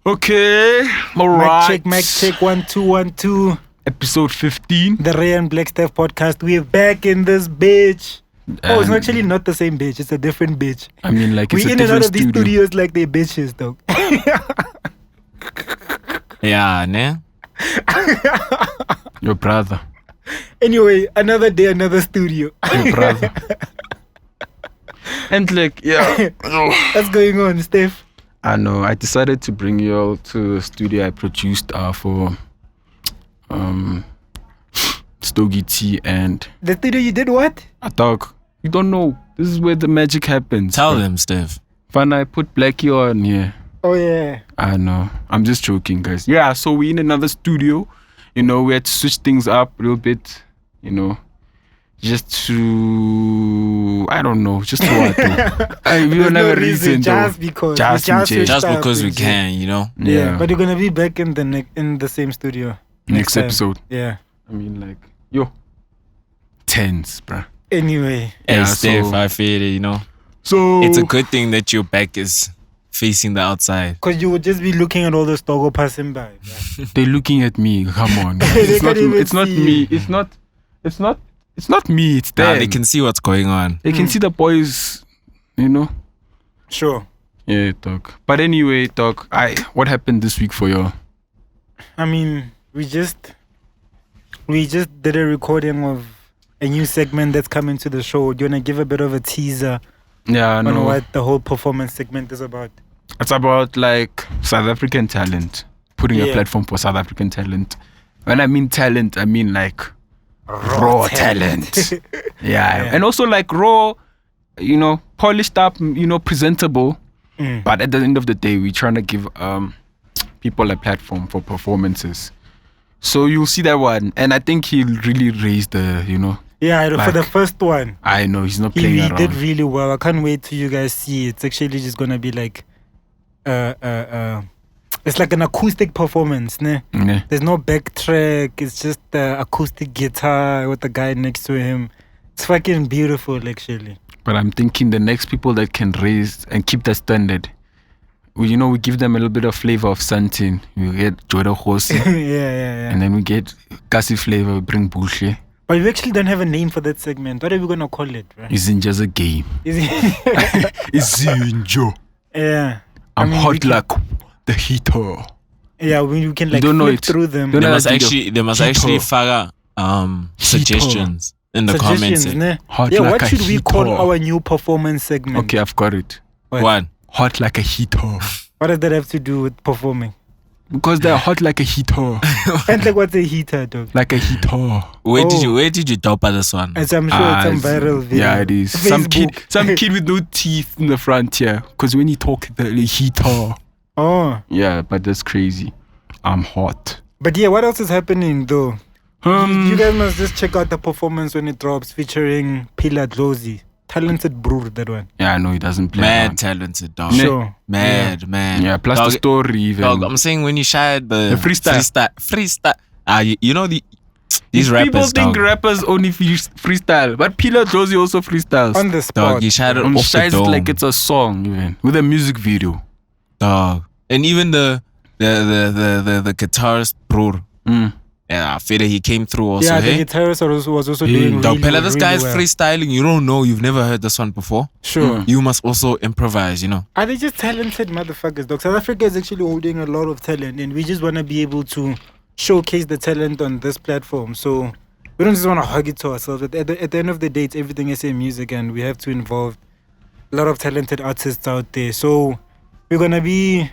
Okay, all right. Mic check, 1 2 1 2. Episode 15. The Ray and Blxckie podcast. We're back in this bitch. It's actually not the same bitch. It's a different bitch. I mean, like, it's we a in and out different of these studios like they bitches, though. Yeah, ne? Your brother. Anyway, another day, another studio. Your brother. And like, yeah. What's going on, Steph? I know. I decided to bring you all to a studio I produced for Stogie T and The studio you did what? a dog. You don't know. This is where the magic happens. Tell them, Steph. When I put Blxckie on here. Oh, yeah. I know. I'm just joking, guys. Yeah, so we're in another studio. You know, we had to switch things up a little bit. You know, just to, I don't know, just to what? We don't have a reason. Just because. Just because we can, you know? Yeah. But you're going to be back in the same studio. Next episode. Yeah. I mean, like, yo. Tense, bruh. Anyway. Hey, Yeah, Steph, so- I feel it, you know? So It's a good thing that your back is facing the outside. Because you would just be looking at all those doggo passing by. Yeah. they're looking at me. Come on. They It's not, can't even it's not see me. you. It's not me. It's them. Nah, they can see what's going on. They can see the boys, you know. Sure. Yeah, dog. But anyway, dog. What happened this week for you? I mean, we just did a recording of a new segment that's coming to the show. Do you want to give a bit of a teaser Yeah, I on know. what the whole performance segment is about? It's about like South African talent, putting a Yeah. platform for South African talent. When I mean talent, I mean like raw talent. Yeah. And also like raw, you know, polished up, you know, presentable. But at the end of the day, we're trying to give people a platform for performances. So you'll see that one, and I think he'll really raise the, you know. Yeah, for Like- the first one. I know he's not He playing really around. did really well. I can't wait till you guys see. It's actually just gonna be like it's like an acoustic performance, ne? Yeah. There's no backtrack, it's just the acoustic guitar with the guy next to him. It's fucking beautiful actually. But I'm thinking the next people that can raise and keep the standard, we give them a little bit of flavor of something. We get Joda, Kgosi, yeah. and then we get Kgosi flavor, we bring Blxckie. But we actually don't have a name for that segment. What are we gonna call it, right? Isn't just a game. Is it? Isn't Joe. Yeah. I'm we hot can- like the heater. Yeah, we can like don't know flip it. through them. Don't They know must how to do they must Hito. actually fire suggestions in the comments. Suggestions, ne? Hot Yeah, like what a should we call heater. our new performance segment? Okay, I've got it. What? Hot like a heater. What does that have to do with performing? Because they're hot like a heater. And like what's a heater, dog? Like a heater. Where did you top this one? As I'm sure it's some viral video. Yeah, it is. Facebook. Some kid with no teeth in the front here. Because when you talk, the heater. Oh. Yeah, but that's crazy. I'm hot. But yeah, what else is happening though? You guys must just check out the performance when it drops featuring Kgosi. Talented brood, that one. Yeah, I know he doesn't play Mad around. talented dog. Sure. Mad. Yeah, plus Dog, the story even. Dog, I'm saying when you shared the freestyle. You know these rappers. People think dog. rappers only freestyle, but Kgosi also freestyle. On the spot. Dog, you shared it On off the sides dome. like it's a song even with a music video. Dog. And even the guitarist Bror. Yeah, I feel that he came through also. Yeah, hey? the guitarist was also doing Dog, really, Pella, this really guy's well. freestyling. You don't know. You've never heard this one before. Sure. You must also improvise, you know. Are they just talented motherfuckers, dog? South Africa is actually holding a lot of talent, and we just want to be able to showcase the talent on this platform. So we don't just want to hug it to ourselves. At the end of the day, it's everything SA music, and we have to involve a lot of talented artists out there. So we're gonna be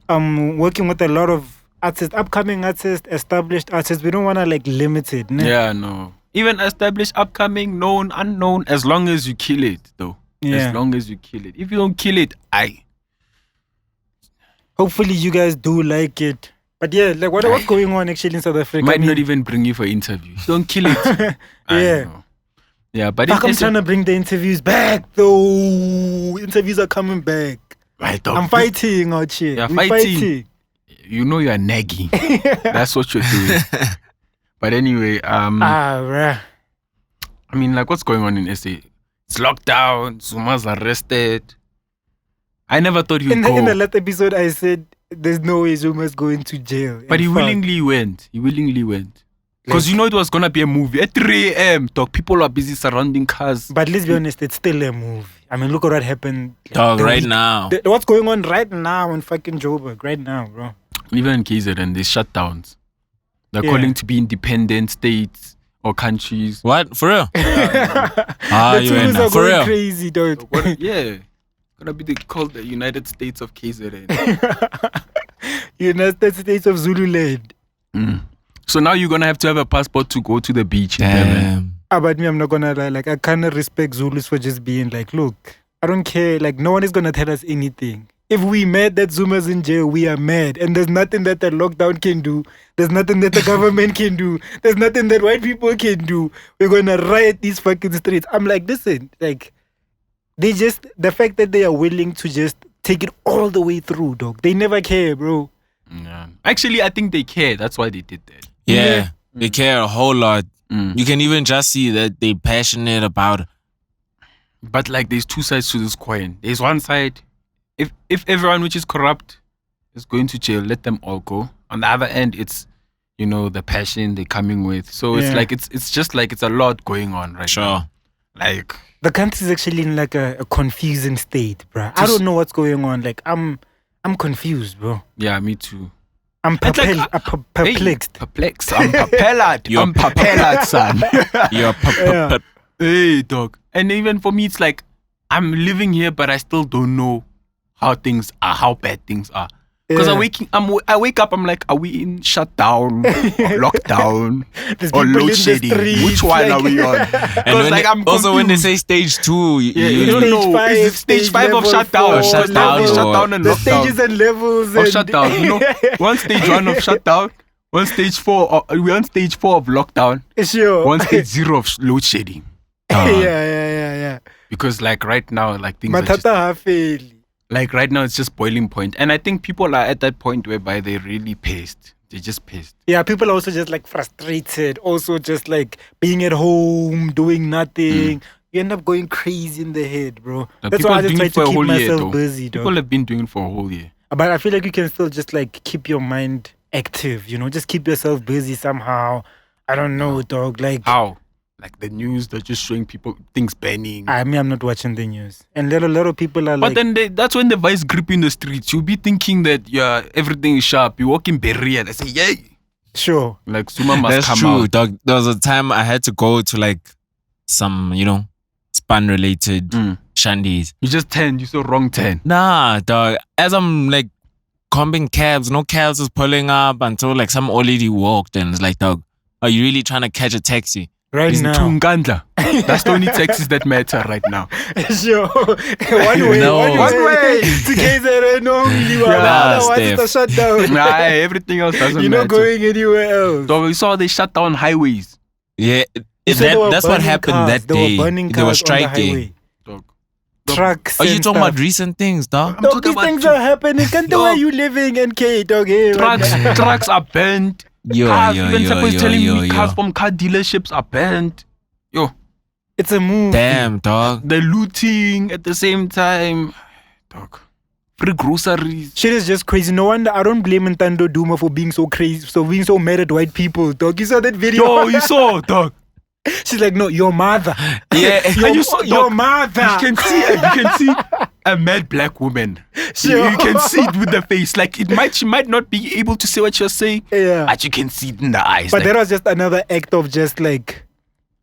working with a lot of artists, upcoming artists, established artists. We don't want to like limit it. Ne? Yeah, no. Even established, upcoming, known, unknown, as long as you kill it, though. Yeah. As long as you kill it. If you don't kill it, Hopefully you guys do like it. But yeah, like what's going on actually in South Africa? might not even bring you for interviews. Don't kill it. Yeah. know. Yeah, but Fuck, I'm it's trying to bring the interviews back though. Interviews are coming back. right, dog. I'm fighting out here. Yeah, We're fighting. you know you're nagging. That's what you're doing. But anyway, bruh. I mean, like, what's going on in SA? It's locked down. Zuma's arrested. I never thought he would go. In the last episode, I said there's no way Zuma's going to jail. But he willingly went. Because you know it was going to be a movie. At 3 a.m., dog, people are busy surrounding cars. But let's be honest, it's still a movie. I mean, look at what happened. Dog, right now. What's going on right now in fucking Joburg? Right now, bro. Even in KZN, there's shutdowns. They're calling to be independent states or countries. What? For real? The tools are for going real? crazy, dog. Yeah. Gonna be called the United States of KZN. United States of Zululand. So now you're gonna have to have a passport to go to the beach. Damn. But me, I'm not gonna lie. Like, I kind of respect Zulus for just being like, look, I don't care. Like, no one is gonna tell us anything. If we mad that Zuma's in jail, we are mad. And there's nothing that the lockdown can do. There's nothing that the government can do. There's nothing that white people can do. We're gonna riot these fucking streets. I'm like, listen, like, the fact that they are willing to just take it all the way through, dog. They never care, bro. Yeah. Actually, I think they care. That's why they did that. Yeah. They care a whole lot. You can even just see that they're passionate about it. But like, there's two sides to this coin. There's one side, if everyone which is corrupt is going to jail, let them all go. On the other end, it's, you know, the passion they're coming with. So it's like, it's just like, it's a lot going on right now. Like, the country is actually in like a confusing state, bro. I don't know what's going on. Like, I'm confused, bro. Yeah, me too. I'm perplexed. Perplexed. I'm propelled. I'm propelled, son. You're Hey, dog. And even for me, it's like, I'm living here, but I still don't know how things are, how bad things are. Because I wake up, I'm like, are we in shutdown, or lockdown, or load shedding? Which one are we on? And like, I'm also when they say stage 2, you don't know. Is it stage 5 of shutdown? Or shutdown, shutdown and the lockdown. Stages and levels. Or shutdown. You know, one stage 1 of shutdown, one stage 4. We're on stage 4 of lockdown. Sure. One stage 0 of load shedding. Yeah. Because like right now, like things are just, like right now, it's just boiling point. And I think people are at that point whereby they're really pissed. They're just pissed. Yeah, people are also just like frustrated. Also just like being at home, doing nothing. You end up going crazy in the head, bro. That's why I just try to keep myself busy, dog. People have been doing it for a whole year. But I feel like you can still just like keep your mind active, you know? Just keep yourself busy somehow. I don't know, dog. Like, how? Like the news, they're just showing people things burning. I mean, I'm not watching the news. And a lot of people are but then that's when the vice grip in the streets. You'll be thinking that everything is sharp. You walk in Berea, they say, yay. Sure. Like Zuma must That's come true, out. dog. There was a time I had to go to like some, you know, span-related shandies. You just turned, you saw wrong turn. Nah, dog. As I'm like combing cabs, no cabs was pulling up until like some old lady walked and it's like, dog, are you really trying to catch a taxi? Right now. Tungandla. That's the only taxis that matter right now. Sure. One way to KZN only. Otherwise it's a shutdown. Nah, everything else doesn't matter. You're not going anywhere else. So we saw they shut down highways. Yeah, that's what happened that day. They were striking. Trucks. Are you talking about recent things, dog? Dog, these things are happening. Can't the way you living in K, dog. Trucks are banned. Cars telling me cars from car dealerships are banned. It's a move. Damn, dog. They're looting at the same time. Dog. Free groceries. Shit is just crazy. No wonder I don't blame Ntando Duma for being so crazy, for being so mad at white people, dog. You saw that video? Yo, you saw, dog. She's like, no, your mother. Yeah, your mother. You can see a mad black woman. Sure. You can see it with the face. Like she might not be able to say what you're saying. Yeah. But you can see it in the eyes. But that was just another act of just like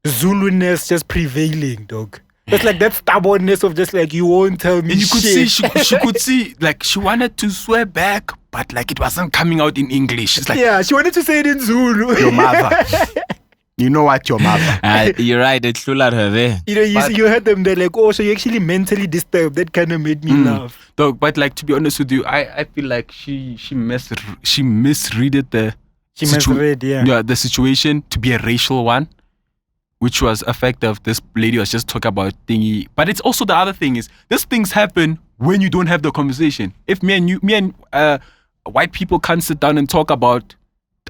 Zuluness just prevailing, dog. It's like that stubbornness of just like, you won't tell me. And you could shit. see she could see like she wanted to swear back, but like it wasn't coming out in English. It's like, yeah, she wanted to say it in Zulu. Your mother. You know what, your mother. You're right, it flew at her there. You know, you heard them, they're like, oh, so you're actually mentally disturbed. That kind of made me laugh. Dog, but like, to be honest with you, I feel like she misread the the situation to be a racial one, which was effective. This lady was just talking about thingy. But it's also the other thing is, these things happen when you don't have the conversation. If me and white people can't sit down and talk about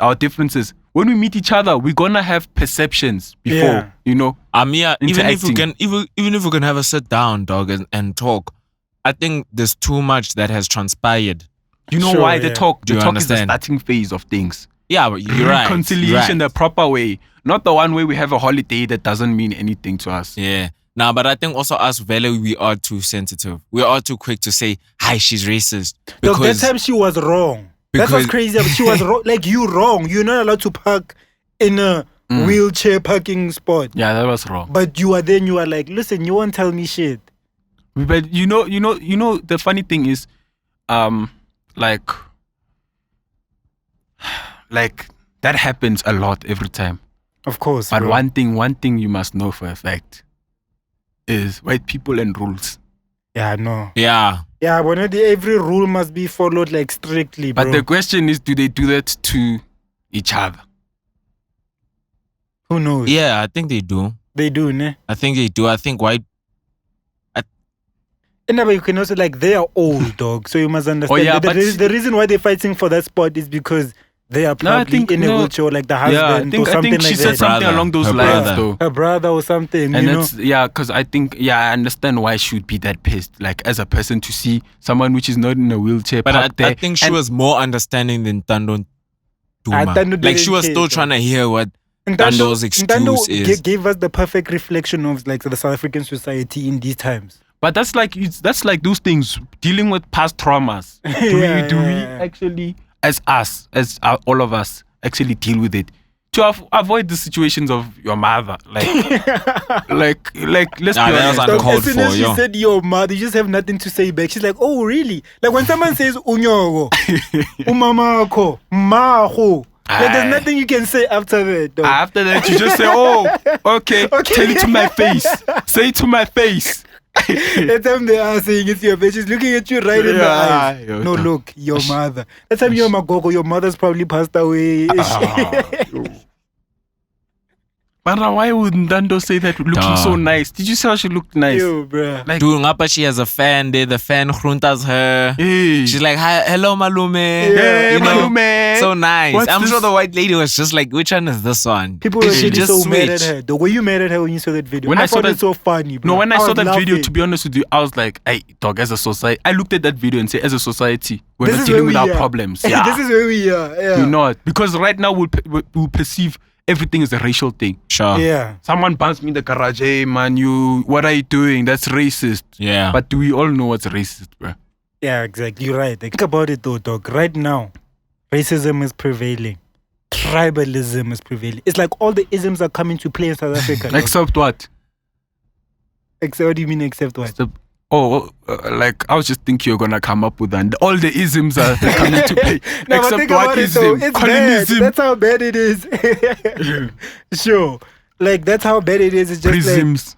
our differences. When we meet each other, we're gonna have perceptions before, you know. Yeah, even if we can have a sit down, dog, and talk, I think there's too much that has transpired. You know why the talk? The talk understand? is the starting phase of things. Yeah, but you're right. Reconciliation the proper way, not the one way we have a holiday that doesn't mean anything to us. Yeah. Nah, but I think also us, Vele, we are too sensitive. We are too quick to say, "Hi, she's racist." Look, that time she was wrong. That was crazy. She was wrong. Like, you wrong. You're not allowed to park in a wheelchair parking spot. Yeah, that was wrong. But you are then. You are like, listen, you won't tell me shit. But you know. The funny thing is, like that happens a lot every time. Of course. But bro. one thing you must know for a fact is white people and rules. Yeah, no. Yeah. Yeah, but not every rule must be followed like strictly, bro. But the question is, do they do that to each other? Who knows? Yeah, I think they do. They do, ne? I think they do. I think white. And but you can also, like, they are old, dog. So you must understand. Yeah, the reason why they're fighting for that spot is because they are probably in a wheelchair, like the husband or something like that. I think she said something along those lines, though. Her brother or something, and you know? because I think, I understand why she would be that pissed. Like, as a person, to see someone which is not in a wheelchair. But I think she was more understanding than Ntando. Duma. Like, she was still trying to hear what Ntando's excuse is. Gave us the perfect reflection of, like, the South African society in these times. But that's like those things, dealing with past traumas. Do we actually, as all of us, actually deal with it to avoid the situations of your mother? Like, let's be honest. Uncalled as soon as for, she said your mother, you just have nothing to say back. She's like, oh, really? Like when someone says unyogo, umamako, maho. Like, there's nothing you can say after that, though. After that, you just say, oh, okay. Tell it to my face. Say it to my face. That time they are saying it's your face. She's looking at you right in the eyes. No, look, your mother. That time you're Magogo, your mother's probably passed away. But why would Ntando say that looking so nice? Did you see how she looked nice? Yo, bruh. Like, dude, ngapa she has a fan there. The fan gruntas her. Hey. She's like, hi, hello, malume. Hey, you know, malume. so nice. What's I'm this? sure the white lady was just like, which one is this one? People were really just so mad at switch. her. The way you mad at her when you saw that video. When I saw thought that- it so funny, bro. No, when I saw was that video, laughing. to be honest with you, I was like, hey, dog, as a society, I looked at that video and said, as a society, we're This not is dealing where with we our are. problems. This Yeah. is where we are. Yeah. We're not. Because right now we'll perceive everything as a racial thing. Sure. Yeah. Someone bumps me in the garage, hey man, what are you doing? That's racist. Yeah. But do we all know what's racist, bro? Yeah, exactly. You're right. Like, think about it though, dog. Right now, racism is prevailing. Tribalism is prevailing. It's like all the isms are coming to play in South Africa. dog. Except what? Except, what do you mean except what? Like I was just thinking you're gonna come up with that. All the isms are coming to play. No, but Except think what about it ism? though. It's bad. Colonism, That's how bad it is. Sure. Like, that's how bad it is. It's just like, prisms.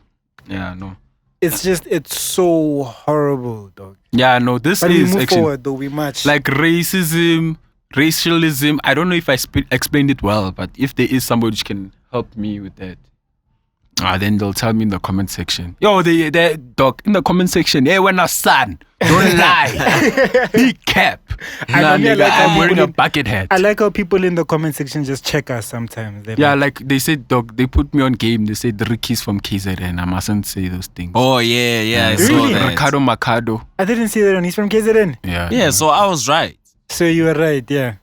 Yeah, no. it's so horrible, dog. Yeah, no. This But we is move actually forward though, we march. like racism, racialism. I don't know if I explained it well, but if there is somebody which can help me with that, then they'll tell me in the comment section. Yo, they dog in the comment section. Hey, when I son, don't lie. Big cap. Nah, mean, I nigga, like how I'm wearing people a bucket hat. I like how people in the comment section just check us sometimes. They're Yeah, like, like they said, dog. They put me on game. They said Ricky's from KZN. I mustn't say those things. Oh, yeah. I saw Really? that. Ricardo Macado. I didn't see that one. He's from KZN. Yeah. Yeah, so I was right. So you were right, yeah.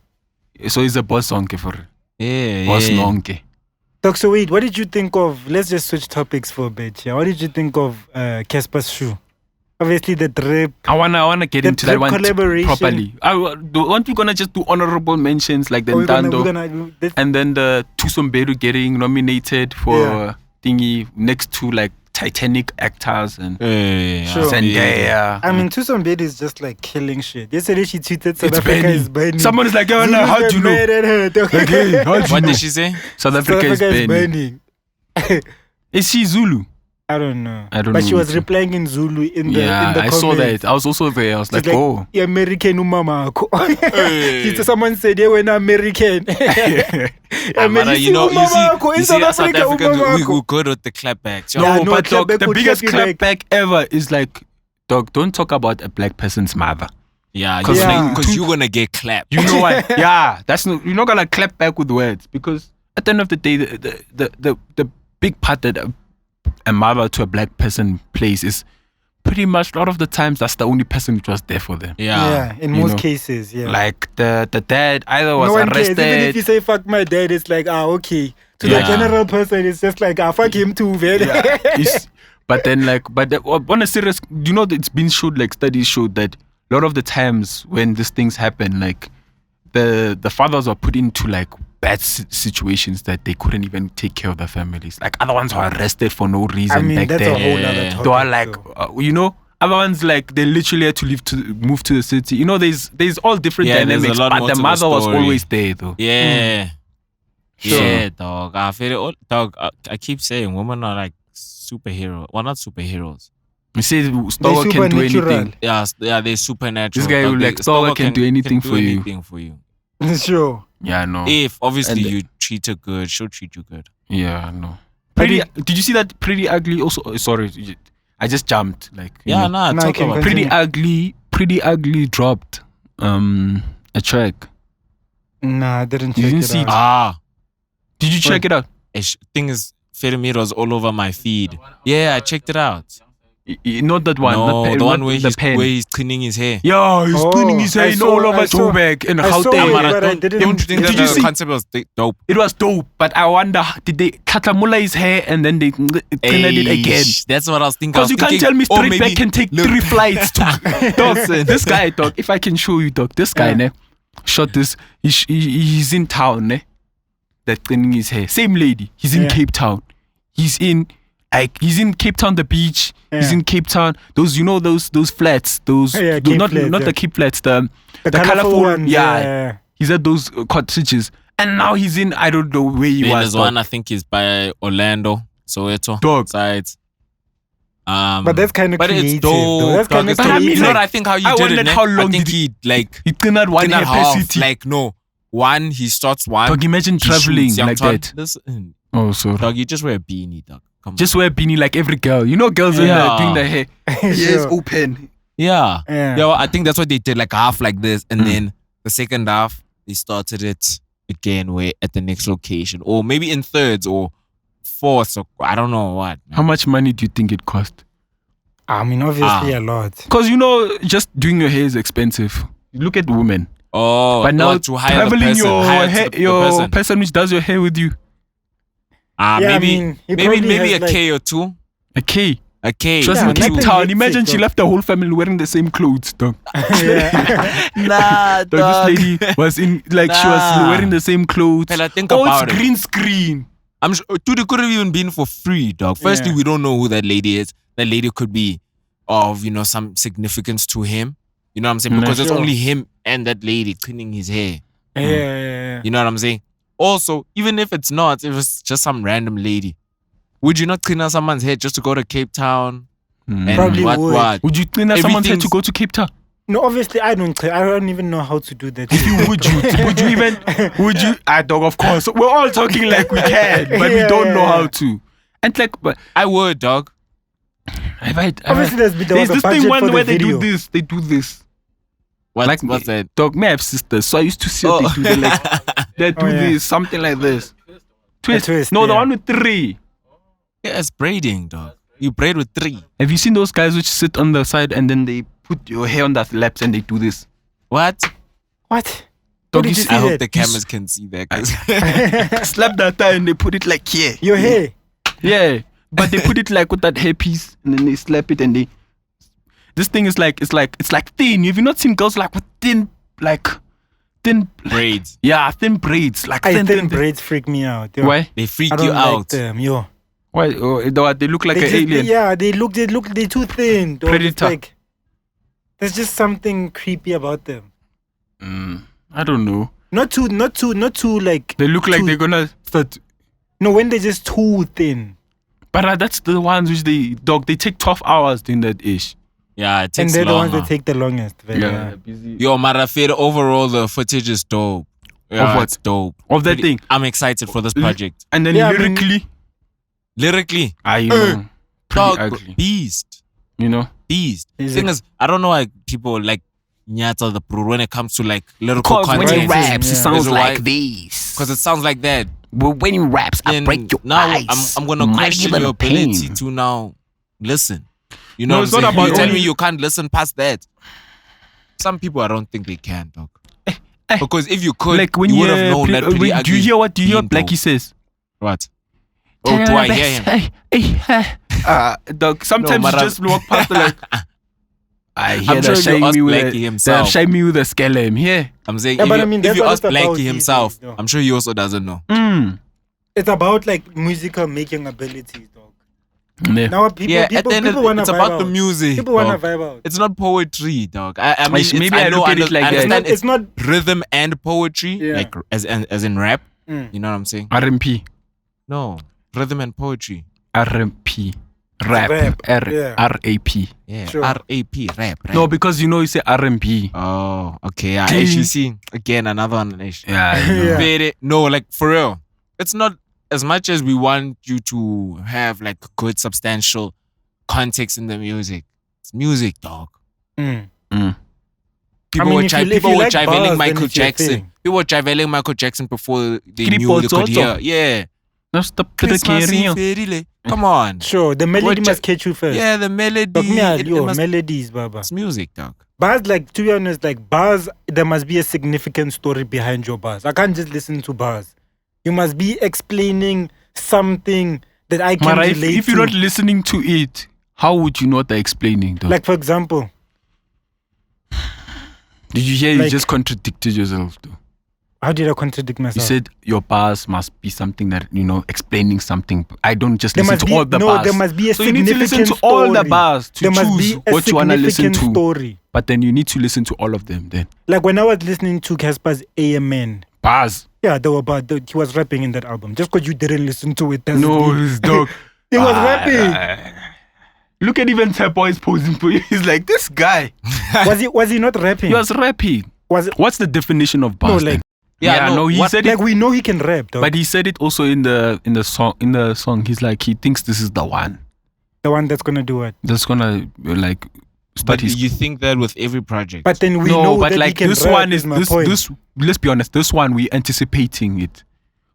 So he's a boss onke for Yeah, boss yeah. nonke. Doc, so wait, what did you think of, let's just switch topics for a bit here. What did you think of Cassper's shoe? Obviously the drip. I wanna get The into that drip one collaboration. properly. Aren't we gonna just do honorable mentions like the We're Ntando gonna and then the Thuso Mdedu getting nominated for thingy next to like Titanic actors and Yeah. Sure. Zendaya. I mean, Thuso Mdedu is just like killing shit. Yesterday she tweeted South It's Africa burning. is burning. Someone is like, yo, Zuma how got do you know? mad at her, dog. Like, hey, how do you What know? did she say? South South Africa is burning. burning. Is she Zulu? I don't know. I don't but know she was either. replying in Zulu in the Yeah, in the I comments. saw that. I was also there. I was She's like, oh. "Yeah, American umama. Hey. Someone said, yeah, we're American. Mara, you know, in South South Africa, Africans, we umamako. good with the clapbacks. Yeah, No, no, but dog, clapback the would biggest clap you clapback ever is like, dog, don't talk about a black person's mother. Yeah, 'Cause because you're gonna get clapped. You know why? Yeah, you're not gonna clap back with words, because at the end of the day, the big part that a mother to a black person plays is pretty much a lot of the times that's the only person which was there for them. Yeah. in You most know, cases, yeah. Like the dad either was no one cares. Even arrested. if you say fuck my dad, it's like okay. To Yeah. the general person, it's just like fuck him too, man. But then on a serious, it's been showed, like studies showed that a lot of the times when these things happen, like the fathers are put into like bad situations that they couldn't even take care of their families. Like other ones were arrested for no reason I mean, back that's then. a whole other topic. They are like, other ones like they literally had to move to the city. There's all different Yeah, there's a dynamics, lot but more the to the mother was story. always there though. Yeah. Sure. Yeah, dog. I feel it. Dog, I keep saying women are like superheroes. Well, not superheroes. You see, Stover can do supernatural. anything. Yeah, they're supernatural. This guy Dog, will, like, Stover can do anything for you. Anything for you. Sure. Yeah, I know. If obviously And- you treat her good, she'll treat you good. Yeah, I know. Did you see that Priddy Ugly also? Sorry, I just jumped. Like, Yeah, No, I talk can about continue. Pretty Ugly dropped a track. Nah, I didn't You check didn't it see out. it? Did you check it out? Thing is, Fermi was all over my feed. Yeah, I checked it out. Not that one. No, not the one where the pen. he's cleaning his hair. Yeah, he's cleaning his hair all over Joburg and I saw Gauteng. it, Mara, but I didn't. Don't you think Did that you the see- concept was dope? It was dope, but I wonder, did they katamula his hair and then they cleaned it again? That's what I was thinking. Because you can't tell me straight back can take 3 flights to dog. This guy, dog. If I can show you, dog. This guy, ne, shot this. He's in town, ne. That cleaning his hair. Same lady. He's in Cape Town. He's in Cape Town, the beach. He's in Cape Town. Those flats. Those Cape not flats, the Cape flats. The colorful ones. Yeah. He's at those cottages. And now he's in, I don't know where he was. There's dog. one I think is by Orlando, Soweto. Dog. Sides. But that's kind of But creative. it's dope. though. That's dog. kind of It's But I dope. mean, You know like, what I think how you I did it, wondered ne? how long I think did he like He cleaned out one clean out half. capacity. Like no, one he starts one. Dog, imagine he traveling shoots, young like Todd. that. Listen, Oh, sorry. dog, you just wear a beanie, dog. Come on. Just wear a beanie like every girl. You know girls when they're Yeah. doing their hair. Yes, Sure. open. Yeah. Yeah. Well, I think that's what they did, like half like this, and then the second half they started it again where at the next location, or maybe in thirds or fourths, or I don't know what. How much money do you think it cost? I mean, obviously a lot. Because just doing your hair is expensive. You look at women. Oh, But now to hire the traveling person, your hire hair, the your person. person which does your hair with you. Yeah, I maybe mean, he probably maybe has, a K or two. A K. A K. She was Yeah, in Cape nothing Town. hectic, Imagine she dog. left the whole family wearing the same clothes, dog. Yeah. Nah, Dog, this lady was in she was Nah. wearing the same clothes. Fella, think Oh, about it's it. green screen. I'm sure, dude, it could have even been for free, dog. Firstly, Yeah. we don't know who that lady is. That lady could be of, some significance to him. You know what I'm saying? Yeah, Because it's sure. only him and that lady cleaning his hair. Yeah. You know what I'm saying? Also, even if it's not, if it's just some random lady, would you not clean out someone's hair just to go to Cape Town? And Probably what? would. Would you clean out someone's hair to Everything's- go to Cape Town? No, obviously I don't even know how to do that. Would you even? Would you? Dog, of course. We're all talking like we can, but we don't know how to. And like, but I would, dog. Obviously, there there's was a this budget thing one for where the they do video. this. They do this. What's that? Dog, may I have sisters, so I used to see what they do. They like, they do Oh, yeah. this, something like this. twist, No, the yeah. one with 3. Yeah, it's braiding, dog. You braid with 3. Have you seen those guys which sit on the side and then they put your hair on their laps and they do this? What? What? Dog, Where you did you see- see I hope that? the cameras can see that. 'cause- Slap that thigh and they put it like here. Your hair. Yeah, but they put it like with that hairpiece and then they slap it and they. This thing is like it's like thin. Have you not seen girls like with thin braids. Yeah, thin braids like I thin think braids freak me out. Yo. Why? They freak I don't you like out. them. Yo. Why? Oh, they look like They an just- alien. Yeah, they're too thin. dog. It's Predator. like, there's just something creepy about them. I don't know. Not too like. They look like too- they're gonna start. No, when they're just too thin. But that's the ones which they take 12 hours doing that ish. Yeah, it And takes they're the ones longer. that take the longest. But Yeah, busy. Yo, Marafir, overall, the footage is dope. Yeah, Of what? It's dope. Of that thing. I'm excited for this project. And then Yeah, I mean- lyrically, Lyrically, you know, pretty dog, ugly. beast. You know, Beast. Is Thing it- is, I don't know why people like nyata the bro when it comes to like lyrical Because when content. he raps, it sounds That's why- like this. Because it sounds like that. But when he raps, I Then break your now eyes. I'm gonna Might question even your ability pain. to now listen. You No, know it's what not I'm saying? about You tell only- me you can't listen past that. Some people I don't think they can, dog. Because if you could, Like when you you would have known that Priddy do you Ugly hear what being Blxckie dope. says? What? Oh, do I hear him? Dog, sometimes No, you just walk past like I hear I'm the sure you asked shame with Blxckie the himself. shame with the skeleton. Yeah. I'm saying Yeah, if but you, I mean, if that's you what ask it's about Blxckie these himself, days, though. I'm sure he also doesn't know. It's about like musical making abilities, dog. Yeah. Now people, Yeah, at people, the end people of wanna it's vibe about out. the music. People wanna dog. vibe out. It's not poetry, dog. I mean, Maybe I I know look at it like I that. understand It's not. rhythm and poetry, Yeah. like as in rap. Mm. You know what I'm saying? RMP. No, rhythm and poetry. RMP. Rap. Rap, yeah. R-A-P. Yeah, Sure. R-A-P, rap. No, because you know you say RMP. Oh, okay. Yeah, Ding. actually, see again another one. Yeah. I know. Yeah. Very- No, like for real. It's not as much as we want you to have like good substantial context in the music. It's music, dog. Mm. People I mean, were, if you people were like bars, trivaling then Michael it's your Jackson. thing. People were trivaling Michael Jackson before they Kripo knew they could Toto. hear. Yeah. That's the Christmas Eve, Ferile. Come on. Sure, the melody What must catch you first. Yeah, the melody. Dog, me, it must- melodies, Baba. it's music, dog. Bars, like, to be honest, like, bars, there must be a significant story behind your bars. I can't just listen to bars. You must be explaining something that I can Mara, relate if you're to. not listening to it, how would you know what they're explaining though? Like, for example, Did you hear you like- just contradicted yourself though? how did I contradict You myself? said your bars must be something that, you know, explaining something. I don't just There listen must to be- all the no, bars. there must be a so you need to listen to significant all the story. bars to there must choose be a what you want to listen significant to. story. But then you need to listen to all of them then. Like, when I was listening to Cassper's AMN, Bars. yeah, there were bars. He was rapping in that album. Just because you didn't listen to it, doesn't No, mean- his dog. He was rapping. Look at even Tshebo is posing for you. He's like, this guy. Was he not rapping? He was rapping. Was it? What's the definition of bars? No, like- then? Yeah, no, he what- said Like, it, we know he can rap, dog. but he said it also in the song. He's like, he thinks this is the one The one that's gonna do it. that's gonna like start But his. you think that with every project? But then we no, know but that like he can this rap, one is my this point. this. Let's be honest, this one we anticipating it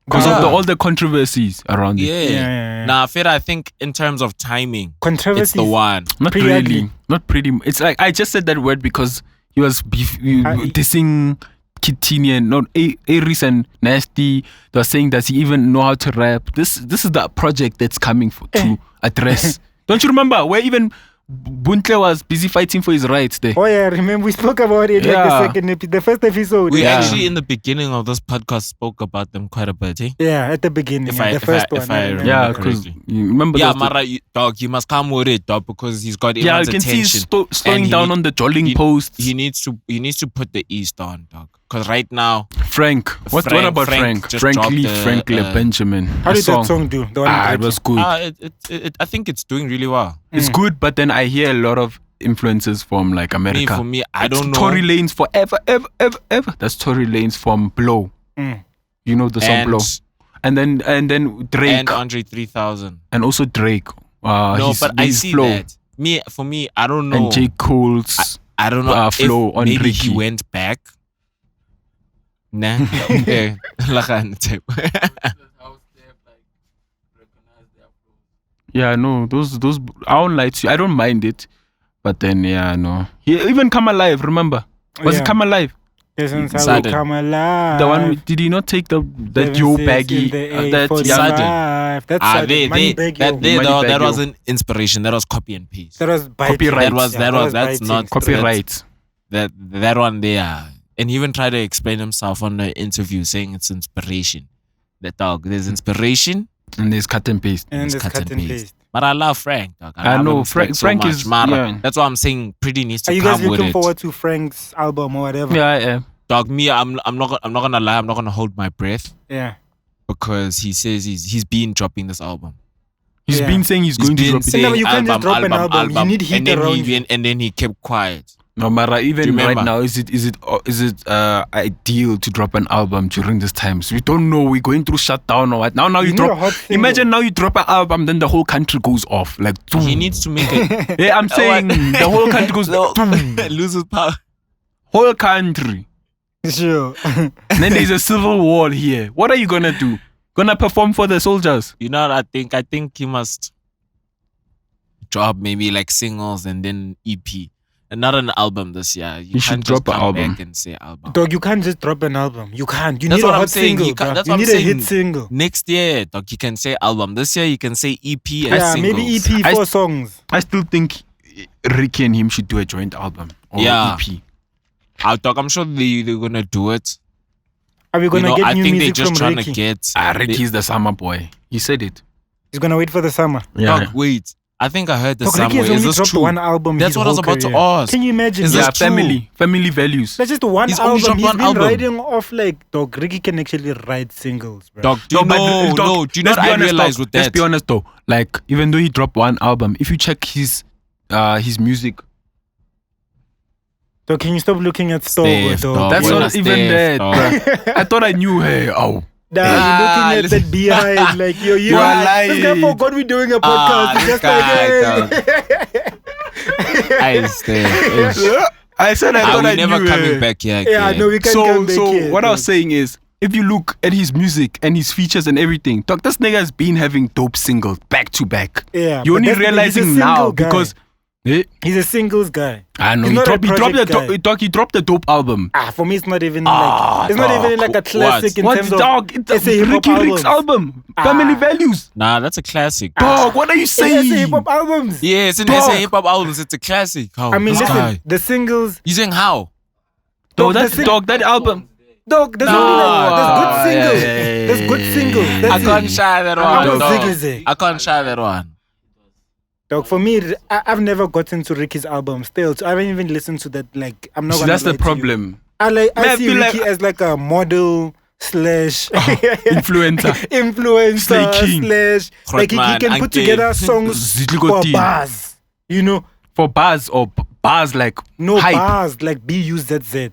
because Yeah. of all the controversies around it. yeah. Yeah. Nah, Fed, I think in terms of timing, Controversy. it's the one. Not Priddy really, Ugly. not pretty. It's like I just said that word because he was I- dissing Kitini and not AReece and Nasty. They were saying, does he even know how to rap? This is the project that's coming to address. Don't you remember where even Buntle was busy fighting for his rights there? Oh yeah, remember we spoke about it like Yeah. the second the first episode. We Yeah. actually, in the beginning of this podcast, spoke about them quite a bit, eh? Yeah, at the beginning, If yeah, I- the if first I- one. if I remember Yeah, correctly. because you remember. Yeah, those- Mara, dog, you must come with it, dog, because he's got yeah, you everyone's can see attention. he's slowing And he down need- on the jolling he- posts. He needs to put the East on, dog. Because right now, Frank, what about Frank? just Frank dropped Lee, the, Frank Lee Benjamin. How The did that song do? The one Ah, with it was Ricky? good. I think it's doing really well. It's good, but then I hear a lot of influences from like America. For me, I don't know. Tory Lanez forever, ever. That's Tory Lanez from Blow. Mm. You know the song and, Blow. And then Drake and Andre 3000. and also Drake. No, his- but I his see flow. that. For me, I don't know. And J. Cole's. I don't know flow if on maybe Ricky. he went back. Nah. Okay. Yeah, no, those I don't like to. I don't mind it, but then yeah, no. He even Come Alive. Remember? Was Yeah. it Come Alive? Isn't how we Sudden. come alive. The one did he not take that Joe baggy? That Sudden. That's Ah, sudden. Money bag, yo. Money that bag, was yo. an inspiration. That was copy and paste. That was biting. Copyright. That's biting. not Copyright. That one there. And he even tried to explain himself on the interview, saying it's inspiration. The dog, there's inspiration. And there's cut and paste. And It's this cut cut and and paste. paste. But I love Frank, dog. I love know, him Frank- so Frank much. is- Mara, yeah. That's why I'm saying Priddy needs to Are you come guys with looking it. forward to Frank's album or whatever? Yeah, I am. Dog, me, I'm not gonna lie. I'm not gonna hold my breath Yeah. because he says he's been dropping this album. He's Yeah. been saying he's going to been drop it. saying No, you can't just drop an album. You need heat and then around you. and then he kept quiet. No, Mara, even Remember? right now, is it ideal to drop an album during this time? So we don't know. We're going through shutdown or what. Now You you need a drop. hot single. Imagine now you drop an album, then the whole country goes off. Like, He needs to make it yeah, I'm saying the whole country goes. loses power. whole country. Sure. And then there's a civil war here. What are you gonna do? Gonna perform for the soldiers? You know what I think he must drop maybe like singles and then EP. And not an album this year. You should can't just drop an come album. back and say album. Dog, you can't just drop an album. You can't. You That's need what a I'm hot saying. single. You can't- bruh. that's You what I'm need a saying. hit single. Next year, dog, you can say album. This year, you can say EP and Yeah, singles. maybe EP I 4 songs. I still think Ricky and him should do a joint album or Yeah. EP. I'm sure they're gonna do it. Are we gonna get I new think they're music just from trying Ricky? to get. Ricky's the summer boy. He said it. He's gonna wait for the summer. Yeah. Dog, wait. I think I heard this Dog, Ricky somewhere. has Is only this dropped true? one album. That's his what I was whole about to career. ask. Can you imagine? Is Yeah, this true? family values. That's just one He's only album. dropped He's one been album. riding off like dog. Ricky can actually write singles, bro. Dog, do you know? No, do you know let's what be I honest, realized dog, with that? Let's be honest though. Like, even though he dropped one album, if you check his music, So can you stop looking at Store, Steph, dog? dog. that's When not I even Steph, that. dog. bruh. I thought I knew her. Oh. Nah, you're looking at listen. that behind, like you You are This guy lying. forgot we're doing a podcast. He's this just like, guy, hey. I stay. I said I thought Are I we never knew coming her. back here? Yeah, again? no, we can't come back So here. what I dog. was saying is, if you look at his music and his features and everything, dog, this nigga has been having dope singles back to back. Yeah, You're but only that's the thing, he's a realizing single now guy. because He's a singles guy. I know He's he not a dropped the project guy. dog, he dropped the dope album. For me, it's not even like it's not even like a classic in What's terms of dog? It's it's a hip-hop Riky Rick's album. album. Family Values. Nah, that's a classic. Dog, what are you It's a saying? hip hop albums. Yeah, it's Dog. a hip hop albums. It's a classic. How? I mean, this listen, guy. the singles, You saying how? Dog, Dog, that's the dog, that album. dog. There's Nah. only like there's good singles. Yeah. There's good singles. I That's can't it. shy that I'm one. a dog. ziggy-zag. I can't shy that one. Dog, for me, I've never gotten to Ricky's album still. So I haven't even listened to that. Like, I'm not See, gonna that's lie the to you. problem. I Man, I see feel Ricky like- as like a model slash Influencer. influencer Slay King. slash like he Grootman, can put Uncle. together songs for Zidligoti. bars. You know, For bars or bars like no hype. bars like BUZZ.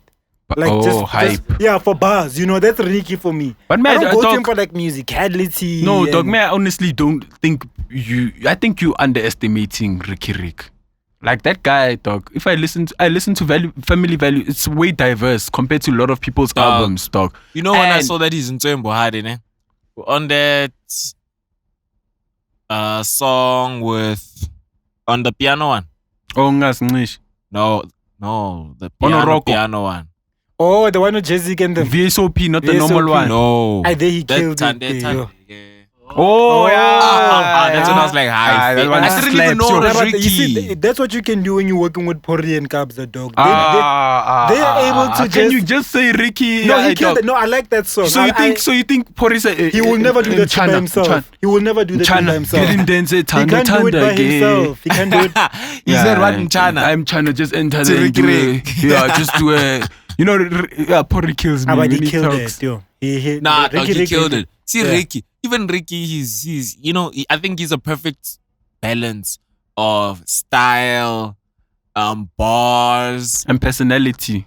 Like Oh, hype. yeah, for bars. You know, that's Ricky for me. But I man, don't go to dog, him for like musicality. no, and- dog, man, I honestly don't think I think you underestimating Riky Rick. Like that guy, dog. If I listen to Family Value, it's way diverse compared to a lot of people's Dog. albums, dog. You know when I And- saw that he's in Ntando hiding, eh? On that song with on the piano one. Oh, ngas. No, the Rocco. piano one. Oh, the one with Jessica and them. VSOP, not the VSOP. normal one. No. I think he That killed Tande, it. Tande, yeah. yeah. Oh, yeah. That's when I was like, hi. that one I didn't even slaps, know yo. it was Yeah, but you see, Ricky. that's what you can do when you're working with Pori and Kabza, dog. They are able to Can just- you just say Ricky? no, he Yeah, killed dog. it. No, I like that song. So you think Porisa? he will never do that shit by himself. He will never do that shit by China, himself. get him dance it, He Ntando, can't do it by again. himself. He can't do it. He said what in China? I'm trying to just enter To there and Riky do Rick. it. Yeah, just do it. You know, Pori kills me But when he he killed talks. it, yo. He Nah, Ricky dog, he Rick killed did it. See, Yeah. Ricky, even Ricky, he's you know, I think he's a perfect balance of style, bars, And personality.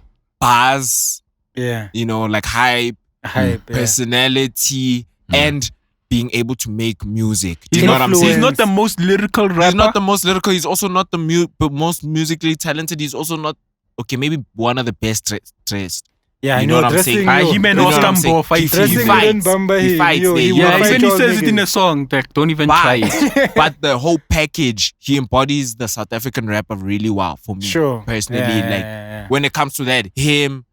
Yeah, you know, like hype, hype. Yeah. personality, and being able to make music. Do you He's know not, what I'm he's saying? not the most lyrical rapper. He's not the most lyrical. He's also not the most musically talented. He's also not maybe one of the best dressed. Yeah, I You know. know what I'm Dressing, saying? yo. He man You know what I'm Ostambo saying? fight. He Dressing fights. in Bamba, He fights there. he will Yeah, fight even he all says it in niggas. a song. Like, don't even try it. But the whole package, he embodies the South African rapper really well for me. Sure. Personally, Yeah. when it comes to that, him,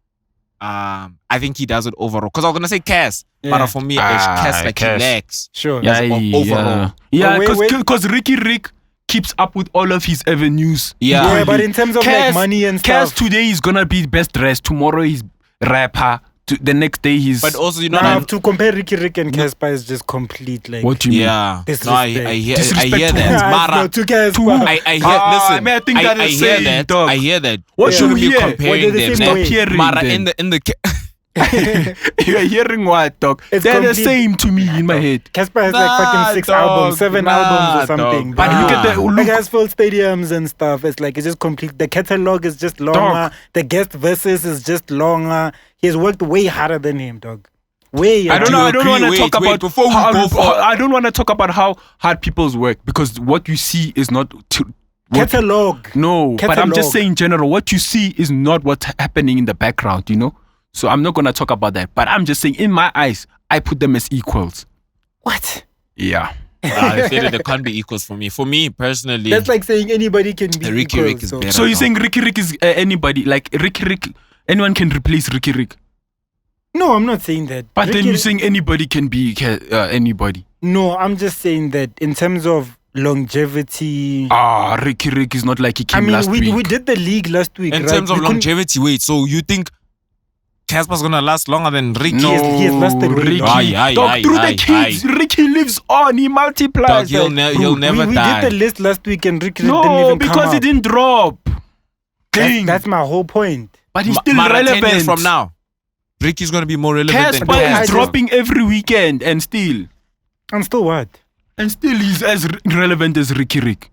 I think he does it overall. Because I was gonna say Cass, Yeah. but for me, Cass like Cass. he lacks. Sure. Yeah. overall. Yeah, But wait. because Riky Rick keeps up with all of his avenues. Yeah. Yeah, but in terms of like money and Cass stuff. today is gonna be best dressed. Tomorrow he's rapper. The next day he's. But also, you know, Nah, that, to compare Ricky Rick and Cassper is just complete. Like, what do you mean? yeah, Disrespect. no, I hear Disrespect that. to- Mara, no, to Cassper. I hear. Ah, Listen, man, I think that I is hear same, that. dog. I hear that. What Shouldn't you be hear? comparing What they're the them. same way. Hearing Mara them. in the You're hearing what, dog? It's They're the complete- same to me in my head. Cassper has like fucking 6 albums, 7 albums or something. But look at the Like look. has full stadiums and stuff. It's like it's just complete. The catalog is just longer. Dog. The guest verses is just longer. He has worked way harder than him, dog. Way. I don't harder. know. I don't agree? want to Wait, talk wait, about before we how, go for- I don't want to talk about how hard people's work because what you see is not Catalog. No, but I'm just Catalog. saying in general, what you see is not what's happening in the background, you know? So I'm not going to talk about that. But I'm just saying, in my eyes, I put them as equals. What? Yeah. I say that they can't be equals for me. For me personally, That's like saying anybody can be Riky equal, Rick is so. better. So you're saying Riky Rick is anybody? Like Riky Rick, anyone can replace Riky Rick? No, I'm not saying that. But then Riky you're Rick- saying anybody can be anybody. No, I'm just saying that in terms of longevity. Riky Rick is not like he came last week. we did the league last week. in right? terms of We couldn't- longevity, wait, so you think Cassper's gonna last longer than Ricky? No, he has lasted way Ricky. long. Aye, Through aye, the kids, aye. Ricky lives on. He multiplies. Dog, he'll never we die. did the list last week and Ricky didn't no, even because come he up. didn't drop. Dang. That's my whole point. But he's still Mara, 10 relevant. years from now, Ricky's gonna be more relevant than Cassper is Cass. dropping every weekend and still he's as relevant as Riky Rick.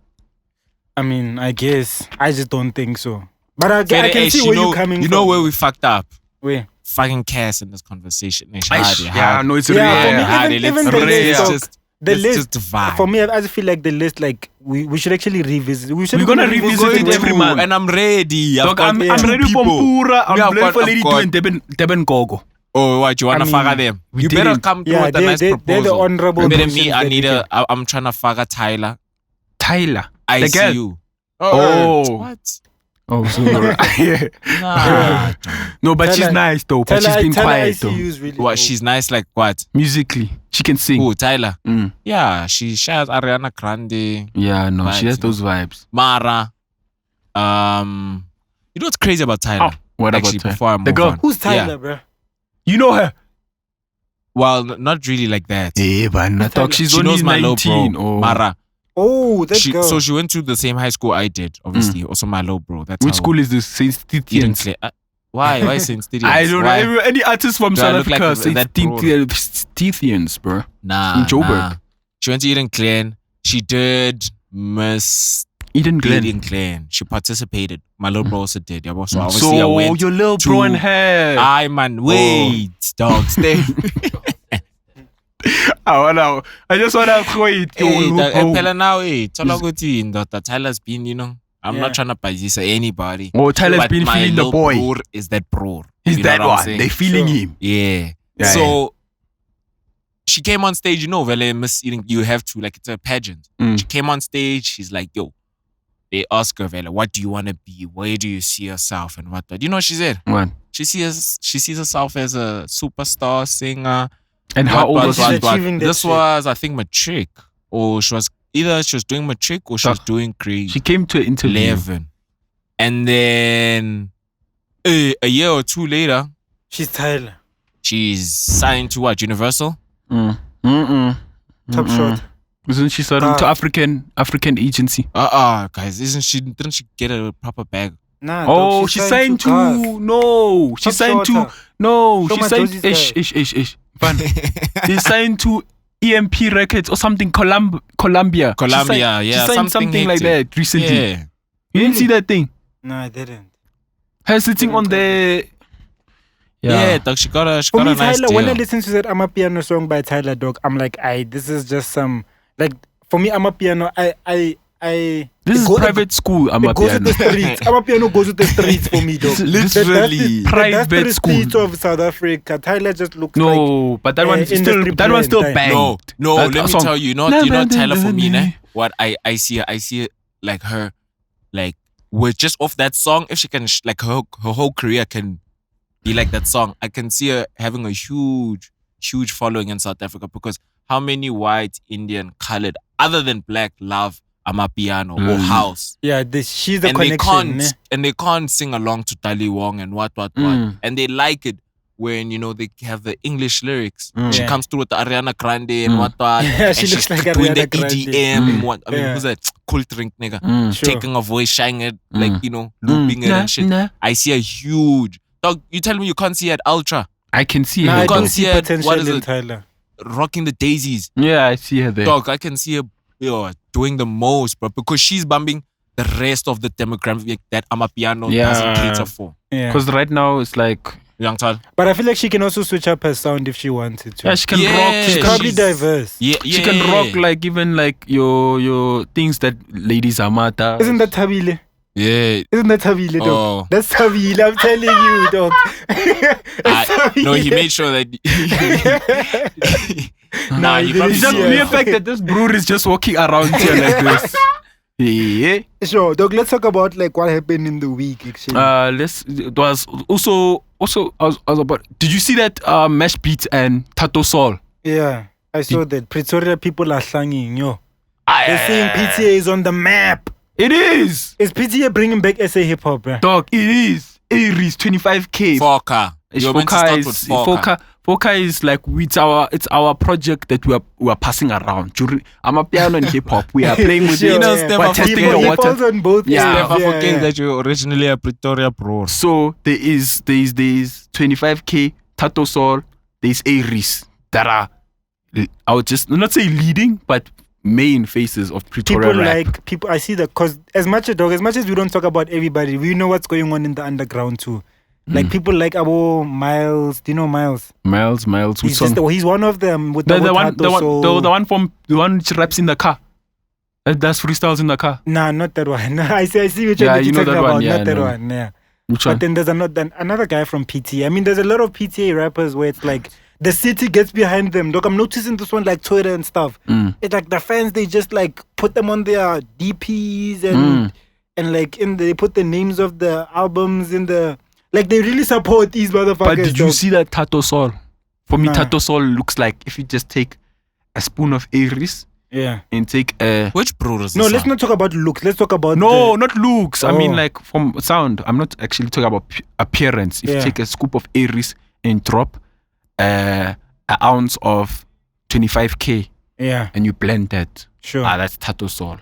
I mean, I guess. I just don't think so. But I Fede can Ace, see where you're coming from. You know where we fucked up? Where? Fucking Cass in this conversation. Yeah, no, it's Yeah, for me, rare. even Let's the list, just The let's list, just vibe. for me, I just feel like the list, like, we should actually revisit. We're gonna revisit it every month. and I'm ready. Dog, I'm two ready for people. Mpura. I'm Me, I've ready got- for I've Lady got- Two and Deben Gogo. Oh, what, you wanna I mean, fuck them? we You better didn't. come through Yeah, with a nice they're the proposal. honorable Better mentions me, that we can- I'm trying to fuck a Tyla. Tyla. I The see girl. you. Oh. What? Oh, so yeah. Nah. No, but she's Tyla- nice though. But she's been quiet though. ICU is really What? old. She's nice like what? Musically, she can sing. Oh, Tyla. Mm. Yeah, she shares Ariana Grande. Yeah, no, she Vibes, has those vibes. Mara. You know what's crazy about Tyla? What Actually, about her? before I move The girl. on. Who's Tyler, Yeah. bro? You know her? Well, not really like that. Yeah, but I thought she's She only knows my 19. low bro. Oh. Mara. Oh, that girl. So she went to the same high school I did, obviously. Also my low bro. That's Which how school is this? St. Eden Stithians. Clay. Why? Why St. Stithians? I don't Why? know. Any artist from Do I South look like Africa, St. that bro? Stithians, bro. Nah, in Joburg. nah. She went to Eden Clay. She did Miss Eden Glen. Eden Clay. She participated. My little bro also did. Yeah, so obviously I So went. your little bro to- and her. I man, wait, dog, stay. I just wanna wait. Hey, phela now, hey, thola ukuthi indoda Tyla's been, you know. I'm Yeah. not trying to bajisa anybody. Oh, Tyler's But been my feeling the little boy. bro is that bro. He's You know that what I'm one. saying? They feeling Sure. him. Yeah. Yeah, So she came on stage, you know, Vele Miss Eating, you have to, like, it's a pageant. Mm. She came on stage, she's like, yo, they ask her, Vele, what do you want to be? Where do you see yourself? And what? You know what she said? What? She sees herself as a superstar singer. And how old was She's she? achieving that This shit. was, I think, matric. Or she was doing matric or she was doing grade She came to an interview. 11. And then a year or two later, She's Tyler. she's signed to what? Universal? Mm. Top shot. Isn't she starting to African agency? Guys, didn't she get a proper bag? Nah, Oh, dog, she signed to Gas. no. She Top signed to shorter. no. She signed Shomadjozi's ish. Fun. They signed to EMP Records or something. Columbia. Columbia, She yeah, signed something like hectic. that recently. Yeah. You didn't see that thing? No, I didn't. Her sitting on the. Yeah, dog, she got a For me, nice Tyler, deal. when I listen to that I'm a Piano song by Tyler, dog, I'm like, this is just some, like, for me, I'm a Piano, This is go- private school. I'm it a goes with the piano. streets. I'm a Piano goes with the streets for me, dog. Literally. Private that's the school. streets of South Africa. Tyler just looks like, No, but that one is still industry that one's still brand, banged. No, That let me song. tell you, you know Tyler for me, ne? What I see it like her, like with just off that song, if she can like her whole career can be like that song, I can see her having a huge following in South Africa because how many white, Indian, colored, other than black, love Amapiano or house. yeah, she's the And they connection. can't sing along to Dali Wong and what. Mm. And they like it when, you know, they have the English lyrics. Mm. She Yeah. comes through with the Ariana Grande and Mm. what. Yeah, she and looks she's like doing Ariana the Grande. EDM. Mm. What, I mean, Yeah. who's that? Cool drink nigga. Mm. Sure. Taking a voice, shining it, like, Mm. you know, looping it Nah, and shit. nah. I see a huge... Dog, you tell me you can't see it at Ultra. I can see Nah, her. I You though. don't can't see see it. potential What is in it? Tyler. Rocking the daisies. Yeah, I see her there. Dog, I can see her doing the most, bro, because she's bumping the rest of the demographic that Amapiano Yeah. doesn't cater for. Yeah. Because right now it's like Young Tyla. But I feel like she can also switch up her sound if she wanted to. Yeah, she can Yeah, rock. She's probably diverse. Yeah, She can rock like even like your things that ladies are mata. Isn't that Tabile? Yeah. Isn't that Tabile, dog? Oh. That's Tabile, I'm telling you, dog. No, he made sure that. Nah, he probably It's just Yeah. mere fact that this brewer is just walking around here like this. Yeah. Sure, dog, let's talk about like what happened in the week, actually. It was also I was about. Did you see that Mashbeatz and Thato Saul? Yeah, I saw that. Pretoria people are slanging, yo. They're saying PTA is on the map. It is, Is PTA bringing back SA hip hop, bro? dog. It is. AReece 25K. Foka. You're meant to start with Foka. Foka is like it's our project that we are passing around. I'm a piano and hip hop. We are playing with Sure, it. yeah. Steph, We're I testing forget. the He water. falls on both Yeah. ends. Never forget that you're originally a Pretoria bro. So there is 25K Thato Saul. There's AReece that are, I would just not say leading, but main faces of Pretoria People rap. like people. I see that because as much as we don't talk about everybody, we know what's going on in the underground too. Like people like Abo Miles. Do you know Miles? Miles. He's Who's he's one of them with the Thato, one which raps in the car. That's freestyles in the car. Nah, not that one. I see which Yeah, one you you're know talking that about. one, yeah, Not that I know. one. Yeah. Which But one? then there's another guy from PTA. I mean, there's a lot of PTA rappers where it's like the city gets behind them. Look, I'm noticing this one like Twitter and stuff. It's like the fans, they just like put them on their DPs and like they put the names of the albums in the, like they really support these motherfuckers. But did you dog. see that Thato Saul? For me, Nah. Thato Saul looks like if you just take a spoon of AReece Yeah. and take a Which bro is this? No, let's not talk about looks. Let's talk about not looks. I mean Oh. like from sound. I'm not actually talking about appearance. If Yeah. you take a scoop of AReece and drop an ounce of 25K Yeah, and you blend that, sure. that's Thato Saul.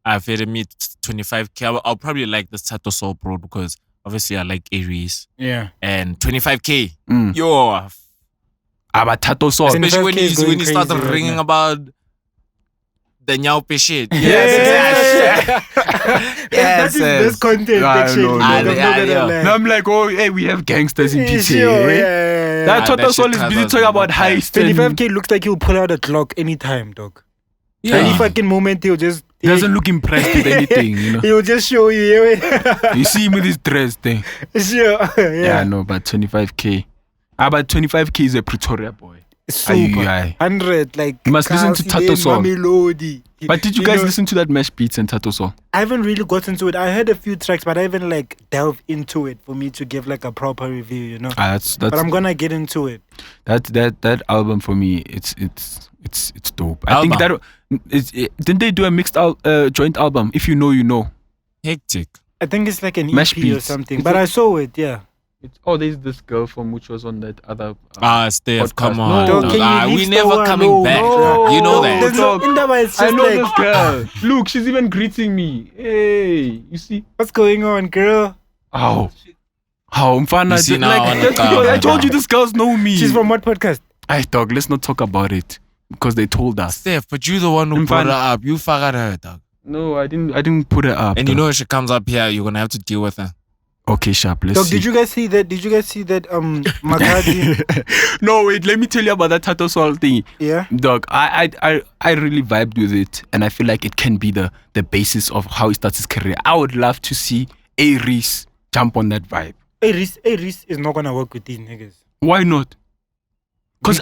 I've had a meet 25K. I'll probably like this Thato Saul bro because obviously I like AReece. Yeah. And 25K. Mm. Yo. But Thato Saul. As in- Especially when 25K is when going he started crazy right ringing now. about the Nyaupe shit. That is this content I actually. know, I'm no. not gonna Yeah. lie. Now I'm like, oh, hey, we have gangsters in PTA. Sure, eh? yeah. That Ah, Thato that Saul shit is busy covers talking about no heist. and 25K looks like he'll pull out a Glock anytime, dog. Yeah. Any fucking moment he'll just He doesn't look impressed with anything, you know. he'll just show you. Yeah. You see him with his dress thing. Sure. Yeah, no, but 25K. But 25K is a Pretoria boy. Super. Aye. 100, like. You must listen to Casper, Thato Saul. Mamelodi. But did you guys listen to that Mashbeatz and Thato Saul? I haven't really gotten to it. I heard a few tracks, but I haven't like delved into it for me to give like a proper review, you know. That's But I'm gonna get into it. that album for me. It's dope. I think Album. didn't they do a mixed joint album? If you know, you know. Hectic. I think it's like an EP or Mashbeatz. something. It's But a- I saw it, yeah. There's this girl from which was on that other. Steph, podcast. come on. No, dog. can you We leave never Stowa coming alone? back. No. You know that. There's no Indaba, it's I just know like, this girl. Look, she's even greeting me. Hey, you see? what's going on, girl? How Mfana? You see now Like, on the that's car, because I man. told you these girls know me. She's from what podcast? Hey, dog, let's not talk about it because they told us. Steph, but you the one who I'm brought fine. her up. You forgot her, dog. No, I didn't put it up. And you know if she comes up here, you're gonna have to deal with her. Okay, sharp. Let's Dog, see. did you guys see that? Makhadzi? No, wait. Let me tell you about that Thato Saul thing. Yeah. Dog, I really vibed with it, and I feel like it can be the basis of how he starts his career. I would love to see AReece jump on that vibe. AReece is not gonna work with these niggas. Why not? Because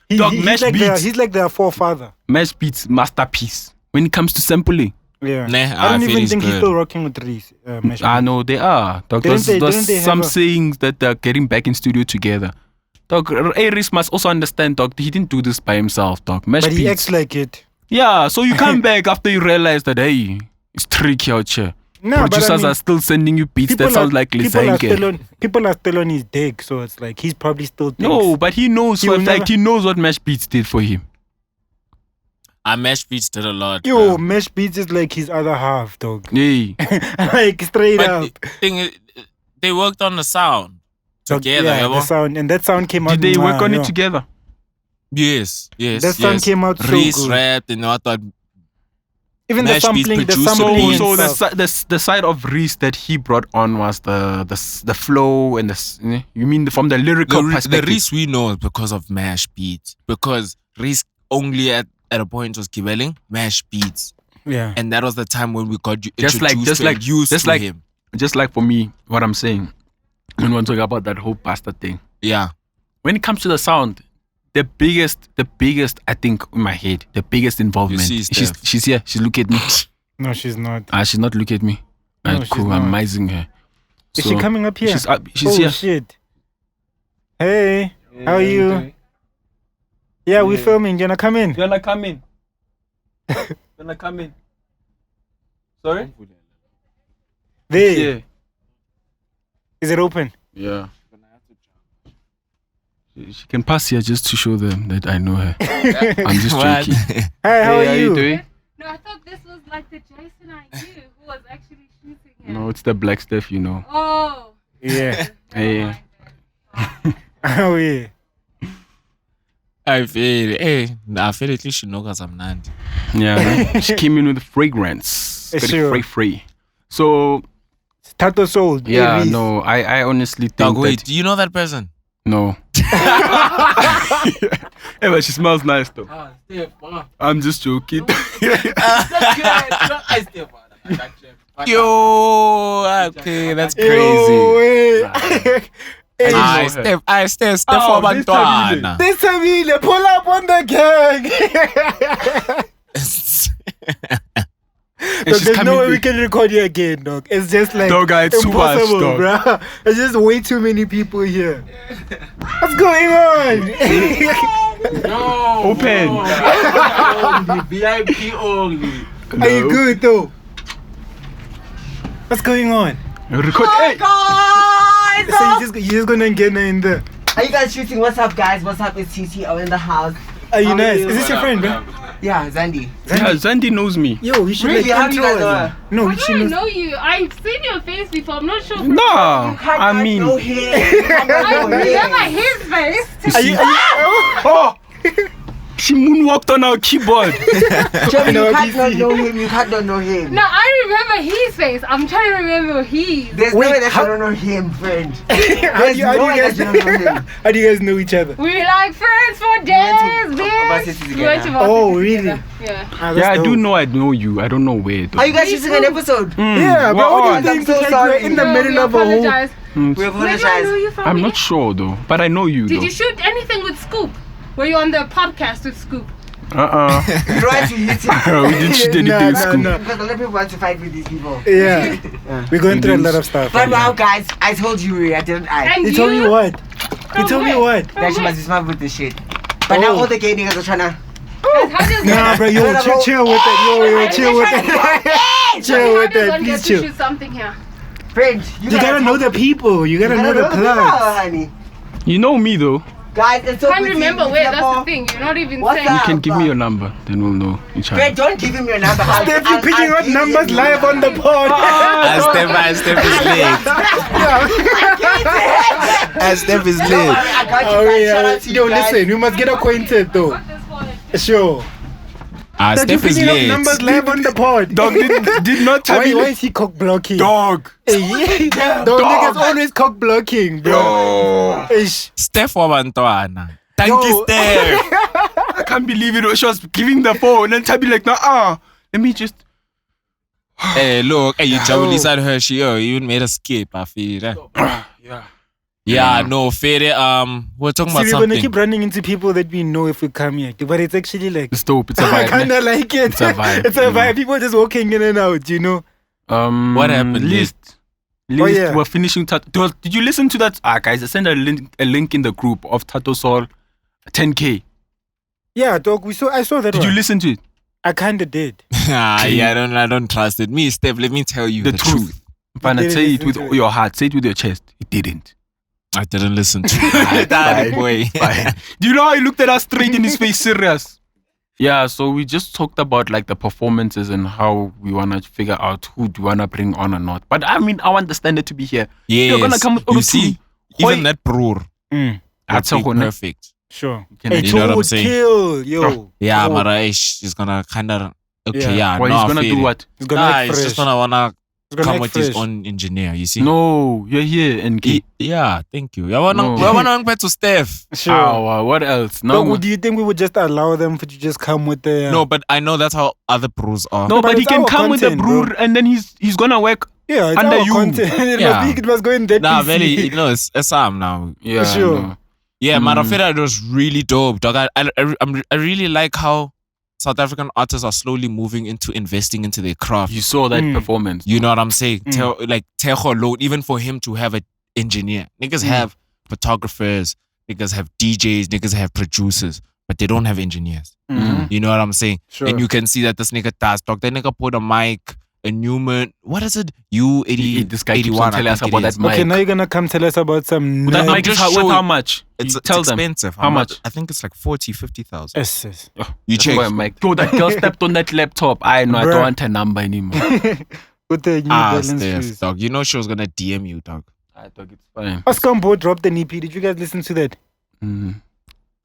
he's like Mashbeatz, he's like their forefather. Mashbeatz masterpiece when it comes to sampling. Yeah. Nah, I don't feel even he's think he's good. still rocking with Reese. I know they are. Dog, Didn't there's they have some a- sayings that they're getting back in studio together. Dog, AReece must also understand, dog, he didn't do this by himself, dog. But he Mashbeatz. acts like it. Yeah, so you come back after you realize that, hey, it's tricky out here. No, Producers but I mean, are still sending you beats that sound like people are Lisanke. still on his dick, so it's like he's probably still thinks. No, but he knows He for a will fact, never- he knows what Mashbeatz did for him. Mashbeatz did a lot. Yo, bro. Mashbeatz is like his other half, dog. Hey, Like straight But up. the thing is, they worked on the sound Dog, together. yeah, yabo? the sound, and that sound came out. did they work on yo. it together? Yes. That sound came out so Reese good. rapped, and I thought Even the Mashbeatz sampling, the producer. sampling. and So stuff. the side of Reese that he brought on was the flow and you mean from the lyrical The perspective. Reese we know is because of Mashbeatz. Because Reese only at a point was giving Mashbeatz. Yeah. And that was the time when we got you Just like- introduced just like- and used just to like- him. Just like for me, what I'm saying when we're talking about that whole bastard thing. Yeah. When it comes to the sound, the biggest I think in my head, the biggest involvement. You see, Steph. She's here. She's looking at me. No, she's not. She's not looking at me. No, Alright, she's cool. not. I'm mising her. Is she coming up here? She's up. She's oh, here. shit. Hey, how are you? Yeah, we're filming. You wanna come in? You wanna come in? You wanna come in? Sorry? There. Yeah. Is it open? Yeah. She can pass here just to show them that I know her. I'm just What? joking. Hi, how Hey, are you? doing? No, I thought this was like the Jason I knew who was actually shooting him. No, it's the black stuff, you know. Oh. Yeah. Hey. How are you? I feel I feel at least she knows I'm Nandi. Yeah. She came in with fragrance. Very Sure. free. So Thato Saul. yeah, AReece. no, I honestly think Dog, wait, that do you know that person? no. Hey, but she smells nice though. I'm just joking. Yo, okay, that's Yo, crazy. wait. Hey, I Steph Oh, for this time Bantwana. this time we pull up on the gang. And Dog, she's there's no coming way we with- can record here again, dog. It's just like Dog, it's too much, impossible, dog. bro. There's just way too many people here. What's going on? Open. VIP only. Are you good though? What's going on? Record. Hey. So you just gonna get in there? Are you guys shooting? What's up, guys? What's up? It's TT. I'm in the house. Are you How are nice? you? Is this your friend, bro? Yeah, Zandy. Yeah, Zandy knows me. Yo, we should Really? like How do you guys intro know us. her? No, I we should don't know you. I've seen your face before. I'm not sure. No, I mean, No hair. I remember his face. Are you, oh, she moonwalked on our keyboard. Jeremy, No, you can't PC. not know him. You can't not know him. No, I remember his face. I'm trying to remember his. There's Wait, no way that how- you don't know him, friend. how do There's you no way guys that you don't know him. how do you guys know each other? We like friends for days, bitch. varsity We went to together. Oh, varsity really? together. Yeah. Ah, that's Yeah, I do dope. know. I know you. I don't know where. Though. Are you guys shooting an episode? Yeah, but what do you I'm think? so Like, sorry. we're in the No, middle we of a whole. apologize. We Where do I know apologize. you from? I'm again? not sure though, but I know you. Did though. you shoot anything with Scoop? Were you on the podcast with Scoop? You tried to hit him. We didn't shoot anything. Nah, with nah, Scoop. nah. Because a lot of people want to fight with these people. Yeah, we're going through a lot of stuff. But right wow, now. guys, I told you, I didn't I? And He told me what? He told me what? That she must be smart with this shit. But now Oh. all the gay niggas are trying to. Nah, bro, yo, chill with it. Yo, chill with it. Chill with that, please to chill. shoot something here. Friend, You gotta know the people. You gotta know the people, plugs. honey. You know me though. Guys, it's so Can't pretty. remember It's where. like, That's the thing. You're not even What's saying. up? You can give me your number, then we'll know each Friend, other. don't give him your number. Steph, you picking out numbers live on the pod. Steph is late. Steph is late. I got you Oh guys. Shout yeah, out to yo, you guys. listen, we must get acquainted though. Sure. That you Steph is picking up late. numbers live on the pod. Dog did not tell Why me. is he cock blocking? Dog. Hey, dog niggas always cock blocking, bro. Ish. Steph wa Bantwana. Thank Yo. you, Steph. I can't believe it. She was giving the phone and Tabi like, nah, let me just. Hey, look, hey, you jabulisa her. She you even made a skip. I feel it. Yeah. Yeah, no, fair. We're talking See, about we're gonna something. keep running into people that we know if we come here, but it's actually like It's dope. It's a I vibe. kinda like it. It's a vibe, It's a you know. vibe. People just walking in and out, you know. What happened, List. Oh, yeah. We're finishing. Did you listen to that? Guys, I sent a link in the group of Thato Saul 10K. Yeah, dog. I saw that. Did one. you listen to it? I kinda did. Yeah, I don't trust it. Me, Steph, let me tell you The the, truth. Fine, didn't say it listen with to it. your heart. Say it with your chest. It didn't. I didn't listen to it. That Fine. boy. Fine. Do you know how he looked at us straight in his face? Serious. Yeah, so we just talked about like the performances and how we wanna figure out who do we wanna bring on or not. But I mean, I want the standard to be here. Yes. You're gonna come with You Uru see, too. even that bror. That's That's how perfect. Sure. Can Hey, I- You know what I'm would saying? kill, yo. Yeah, Oh, Mara is gonna kind of Okay, yeah. Well, no, he's gonna I feel do it. what? He's gonna Nah, act he's fresh. just gonna wanna He's gonna come act with his fresh. own engineer. You see? No, you're here and Yeah, thank you. I wanna No. back to Steph. Sure. What else? But No, do you think we would just allow them to just come with the? No, but I know that's how other bros are. no, but but he it's can our come with the content, brew, bro. and then he's gonna work. Yeah, it's under our you. content. Yeah. It must go in that. Nah, PC. very. No, it's Sam now. Yeah, Sure. no. Yeah, Marafera was really dope, dog. I really like how South African artists are slowly moving into investing into their craft. You saw that performance. You know what I'm saying? Like Tshego alone, even for him to have an engineer. Niggas have photographers, niggas have DJs, niggas have producers, but they don't have engineers. You know what I'm saying? Sure. And you can see that this nigga does, dog. That nigga put a mic, a Newman, what is it? U80, This guy keeps 81, on telling us I think about it that is. mic. Okay, now you're gonna come tell us about some. That nerd- mic is just worth show how it. much? It's You tell them. expensive. How much? I think it's like 40,000-50,000. Yes. You check. Boy, Mike. Yo, that girl stepped on that laptop. I know. I Bruh. don't want her number anymore. With the New Balance Steph, shoes. dog. You know she was gonna DM you, dog. I thought it's fine. Oscambo dropped an EP. Did you guys listen to that?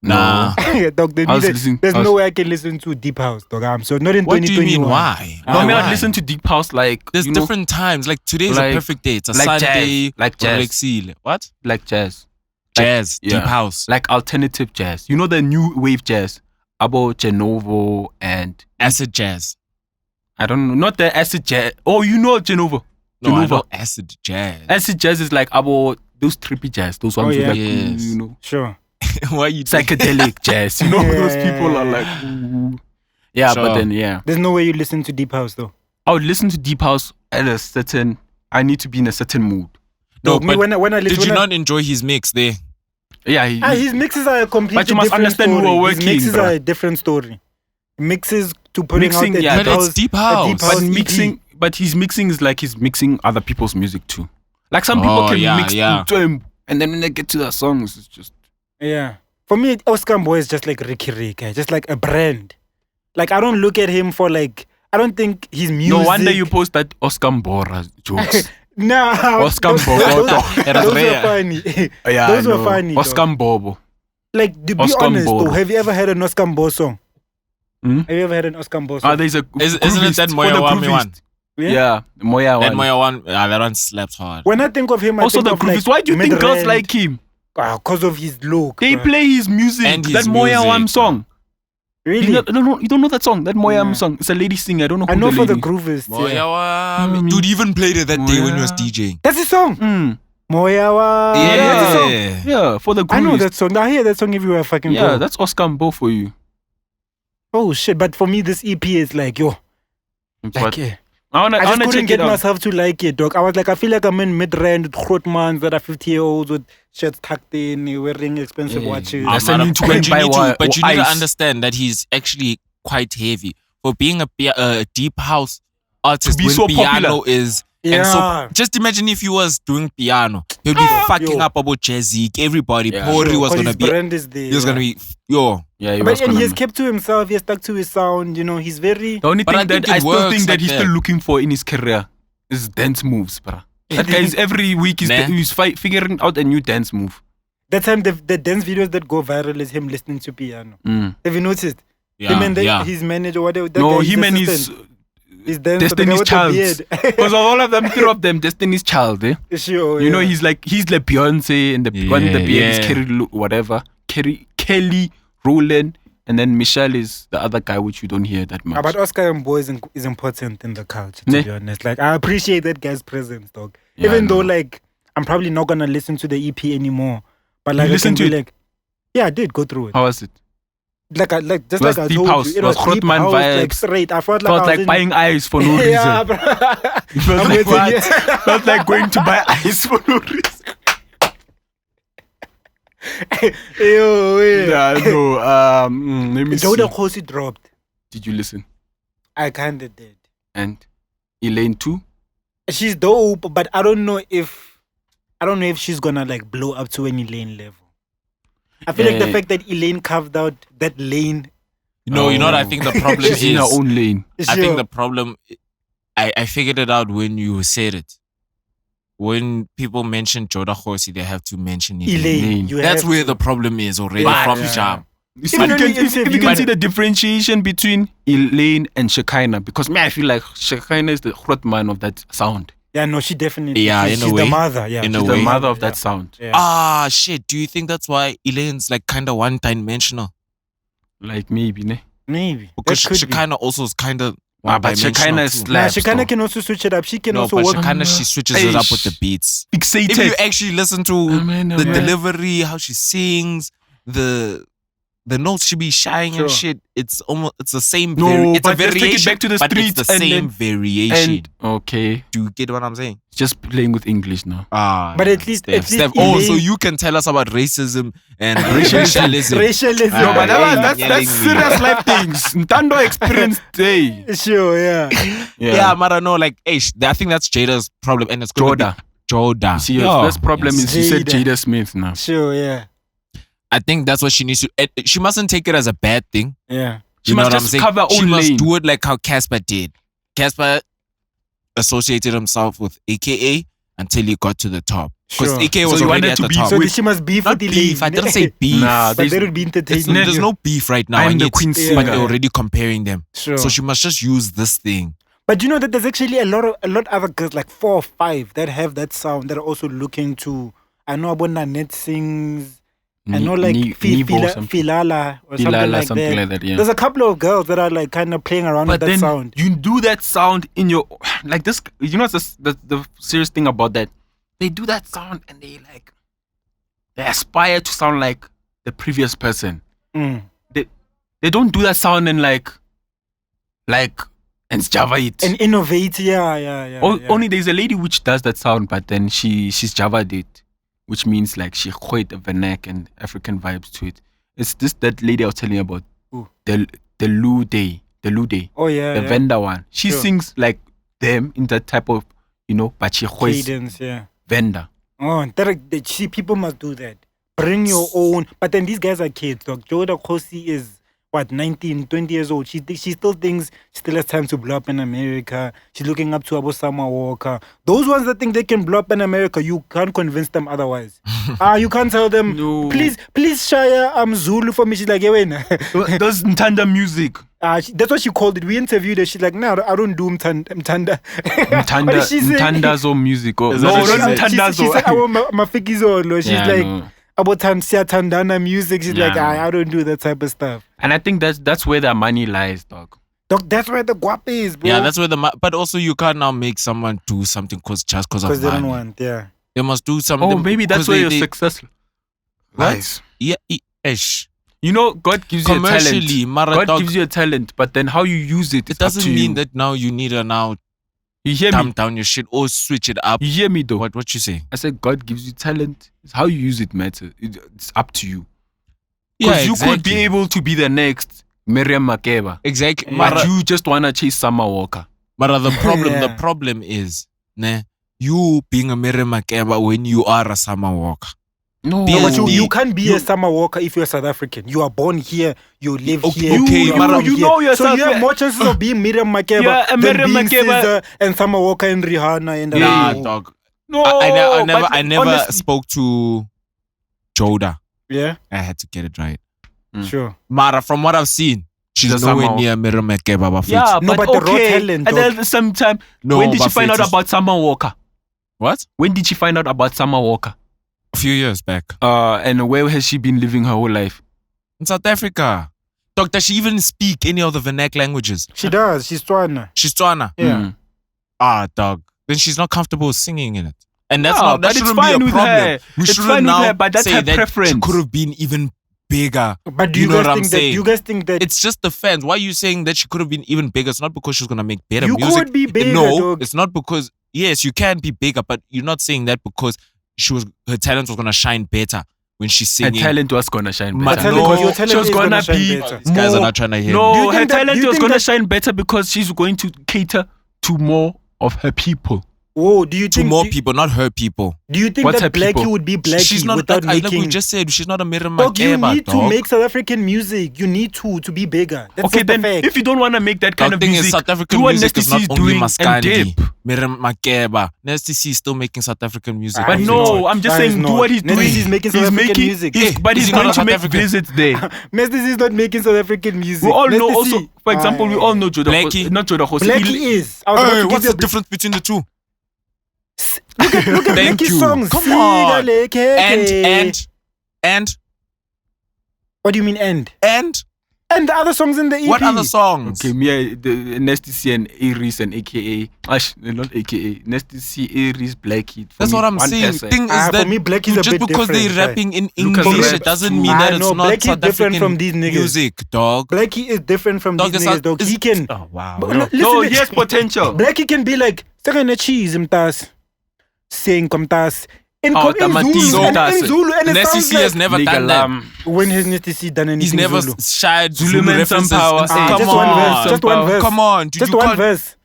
Nah. Dog, I was listening- there's I was- no way I can listen to Deep House, dog. I'm so not in What do you 2021. mean? Why? No, I mean, Why? I'd listen to Deep House like There's you know, different times. Like today's like- a perfect day. It's a like Sunday. jazz, like jazz. Blxckie. What? like jazz, Jazz. yeah. Deep house. like alternative jazz. You know the new wave jazz, Abo Genovo and Acid jazz. I don't know, not the acid jazz. Oh, you know Genovo. No, I Genova. know acid jazz. Acid jazz is like Abo those trippy jazz. Those ones with yeah. like Yes. you know Sure. Why you psychedelic jazz. You know Yeah, those yeah, people yeah, are yeah. like ooh. Yeah, Sure. but then yeah, There's no way you listen to Deep House though. I would listen to Deep House at a certain. I need to be in a certain mood. No, Dog, me, but when I did listen, you when I- not enjoy his mix there? Yeah, his mixes are a completely But you must different understand who story. are His working, mixes bruh. are a different story. Mixes to putting Mixing, out the yeah, Deep but House, it's Deep a House. Deep but House EP. mixing, but his mixing is like he's mixing other people's music too. Like some people Oh, can yeah, mix yeah. to him, and then when they get to the songs, it's just Yeah. For me, Oscambo is just like Riky Rick, just like a brand. Like I don't look at him for like I don't think his music. no wonder you post that Oscar Mbora jokes. Nah, Oscar those Mbogo. were funny. Yeah, Those I were know. funny, dog. Oscar Mbobo. Like to be Oscar honest, though, Mbogo. have you ever heard an Oscambo song? Hmm? Have you ever heard an Oscambo song? There's a Isn't it groovist that for Moya the Wami groovist. one? Yeah, Moya That one. Moya one, that one slaps hard. When I think of him, I Also think the of groovist. like Why do you think girls Midrand. like him? Because of his look. They bruh. play his music. And that his Moya music. Wam song. Really? You don't know that song. That Moya Wam Nah. song. It's a lady singer. I don't know who I know the for the lady. groovers. Moya Yeah. Wami. Dude, he even played it that day when he was Moya. DJing. That's his song. Mm. Moyawa. That's his song. Yeah, for the groovist. I know that song. I hear that song everywhere I fucking Yeah, go. that's Oscar Mbo for you. Oh shit! But for me, this EP is like yo, But like yeah. I wanna I just couldn't check get it out. myself to like it, dog. I was like, I feel like I'm in mid-range with Grootmans that are 50-year-olds with shirts tucked in, wearing expensive Yeah. watches. I said you to go but and you buy need to, but you need to ice. understand that he's actually quite heavy for being a deep house artist. To be when so piano popular. is Yeah. and so just imagine if he was doing piano, he'd be fucking Yo. up about Jazzy. Everybody, Yeah. Pori Sure, was 'cause gonna his be. brand is there. He was gonna be yo. Yeah, he But was and gonna he's kept to himself. He has stuck to his sound. You know, he's very. The only But thing I that think I it still works think that like he's that. still looking for in his career is dance moves, bruh. That guy is every week Nah. he's figuring out a new dance move. That time, the dance videos that go viral is him listening to piano. Mm. Have you noticed? Yeah, him and yeah. his manager, whatever. That No, guy, him and his his dance, Destiny's Child. Child. Because all of them, three of them, Destiny's Child. Eh? Sure, You know, yeah. he's like Beyonce, and the one the beard is yeah. Kelly Rowland, and then Michelle is the other guy, which you don't hear that much. But Oscar and Boy is important in the culture, to Ne? be honest. Like, I appreciate that guy's presence, dog. Yeah, Even I though, know. like, I'm probably not gonna listen to the EP anymore. But like, You listened I can to be like, yeah, I did go through it. How was it? Like I Was like I deep told house, you, it was was deep Grootman house, like vibes. straight. I felt like Felt I was like in- buying ice for no reason. Yeah, bro. It felt I'm like waiting what? here. Felt like going to buy ice for no reason. Yo, yeah. Yeah, no. Let me see. Joda Kgosi dropped. Did you listen? I kinda did. And Elaine too? She's dope, but I don't know if she's gonna like blow up to any Elaine level. I feel like the fact that Elaine carved out that lane. No, you know what I think the problem She's in her is. own lane. I think the problem. I figured it out when you said it. When people mention Joda Kgosi, they have to mention Elaine. Elaine. You That's have where to. the problem is already But- from Yeah. jump. if you can see the differentiation between Elaine and Shekinah, because me, I feel like Shekinah is the man of that sound. Yeah, no, she definitely. Yeah, she's in a way. the mother. Yeah, In a she's way. The mother of that sound. Yeah. Shit. Do you think that's why Elaine's like kind of one-dimensional? Like maybe, ne? Maybe. Because That could be. Shekinah also is kind of But Shekinah is Nah, slaps. Shekinah can also switch it up. She can No, also but work. Shekinah, she switches it up with the beats. Fixated. If you actually listen to Amen, the amen. delivery, how she sings, the notes she be shying and Sure. shit, it's the same. No, it's a but let's take it variation, back to the but it's streets the and same then- variation. And okay, Do you get what I'm saying? just playing with English now. But at least- at least Oh, so Elaine- you can tell us about racism and racialism. Racialism. Ah, No, but yeah, that's yeah, serious life things. Ntando experienced day. Sure, yeah. Yeah, Mara, no, like, I think that's Jada's problem, and it's gonna be Joda. See, your Yeah. first problem Yes. is you said Jada. Jada Smith now. Sure, yeah. I think that's what she needs to. She mustn't take it as a bad thing. Yeah. She You know must what I'm just saying? cover her She own must lane. do it like how Cassper did. Cassper associated himself with AKA until he got to the top. Because Sure. AKA So was he already wanted at to the be top. So she must beef Not with beef. I Elaine. didn't say beef. Nah, But they would be entertaining. There's no beef right now. I'm and the yet- queen But singer. they're already comparing them. Sure. So she must just use this thing. But you know that there's actually a lot other girls, like 4 or 5, that have that sound that are also looking to. I know about Nanette sings. I know like Filala or something like that. yeah. There's a couple of girls that are like kind of playing around with But that then sound. you do that sound in your like this. You know what's the serious thing about that? They do that sound and they aspire to sound like the previous person. Mm. They don't do that sound and and Java it. And innovate, yeah. Only there's a lady which does that sound, but then she's Java it, which means like she quite the vernac and African vibes to it. It's that lady I was telling you about. Who? The Lou Day. Oh yeah. The vendor one. She Sure. sings like them in that type of, but she hoists cadence, yeah. vendor. Oh, see, people must do that. Bring your own. But then these guys are kids. Dog. Joda Kgosi is, 19, 20 years old. She still thinks she still has time to blow up in America. She's looking up to Abu Summer Walker. Those ones that think they can blow up in America, you can't convince them otherwise. You can't tell them, No. please share Zulu for me. She's like, yeah, wait. Those Ntanda music. That's what she called it. We interviewed her. She's like, no, I don't do Mtanda. What did she say? Mtandazo music. Is No, that what not she said? She said, I Mtandazo. want Mafikizolo. She's Yeah, like, no. about Tandana music. She's Yeah, like, no. I don't do that type of stuff. And I think that's where their money lies, dog. Dog, that's where the guap is, bro. Yeah, that's where but also you can't now make someone do something just because of because they money. don't want, yeah. They must do something. Oh, maybe that's 'cause where your they- success lies. Yeah, ish. You know, God gives you a Commercially, talent. Mara God dog, gives you a talent, but then how you use it, it it's up doesn't to mean you. that now you need to now You hear dumb me? down your shit or switch it up. You hear me though? What you say? I said God gives you talent. It's how you use it matters. It's up to you. Because you could be able to be the next Miriam Makeba. Exactly. But you just wanna chase Summer Walker. But the problem, Yeah. the problem is, you being a Miriam Makeba when you are a Summer Walker. No, Be But as- you can't be a Summer Walker if you're South African. You are born here. You live Okay, here. okay, you are Mara, from you here. know yourself, So you have yeah. more chances of being Miriam Makeba Yeah, and than Miriam being Makeba- SZA and Summer Walker and Rihanna and Nah, all. dog. no. I never honestly- spoke to Joda. Yeah, I had to get it right. sure. Mara, from what I've seen, she's Just nowhere somehow- near Miriam Makeba. Yeah, No, but but the raw okay. talent, And dog. then sometime, No, when did she but find out Fitz- about Summer Walker? What? When did she find out about Summer Walker? A few years back. And where has she been living her whole life? In South Africa. Dog, does she even speak any of the vernacular languages? She does. She's Tswana. She's Tswana. Yeah. Mm. Dog. Then she's not comfortable singing in it. And that's Yeah, not, that but it's shouldn't be fine a with problem. her. We It's shouldn't fine with now her, but that's say her that preference. she could have been even bigger. But do You you, know guys what I'm think that? saying? You guys think that? It's just the fans. Why are you saying that she could have been even bigger? It's not because she's gonna make better You music. could be bigger, No, dog. it's not because. Yes, you can be bigger, but you're not saying that because her talent was gonna shine better when she's Her singing. talent was gonna shine My better. talent- Because your talent she was is gonna gonna shine be better. These guys are more- not trying to hear me. Do No, you her think that- talent do you was think gonna that- shine better because she's going to cater to more of her people. Whoa, do you to think more people, not her people. Do you think What's her that Blxckie people? would be Blxckie She's not without like making? we just said. She's not a Miriam Dog, you Makeba, need to dog. make South African music. You need to be bigger. That's Okay, just the then fact. if you don't want to make that kind The of thing music, is, South African do what music Nasty is not C is only doing and Maskandi, dip. Miriam Makeba. Nasty C is still making South African music. Ah, But he's no, not. I'm just That is saying, do not. what he's Nasty doing. C is making South African music. But Is he's he not going a to South make African? visits there. Nasty C is not making South African music. We all know Nasty also, C- for example, we all know Joda. Blxckie. Not Joda Kgosi. Blxckie is. I was about Hey, to what's give the difference between the two? Look at Thank Blxckie's you. songs. Come on. Sigaleke. And What do you mean end? and And the other songs in the EP. what other songs? Okay, me, the Nasty C and AReece and AKA. Not AKA. Nasty C, AReece, Blxckie. For That's me, what I'm one saying. person. Thing is For that me, Blxckie's a just bit because different, they're right? rapping in Lucas English, rap it doesn't too. mean that it's no, not Blxckie's South different African from these niggas. music, dog. Blxckie is different from Dog, these it's niggas, not- dog. it's- He can. Oh wow. But yo. listen, No, he has potential. Blxckie can be like, "Sekene cheese, mtas, sing mtas." In Oh, in Tamati, Zulu, and Mtas. in Zulu, and it Nasty sounds C has like never Nigga done that. lam. when has Nasty C done anything He's never Zulu? shied Zulu Zulu meant some references. power. and Ah, come just one verse, on. just one verse. Come on, dude, Just you one can't- verse.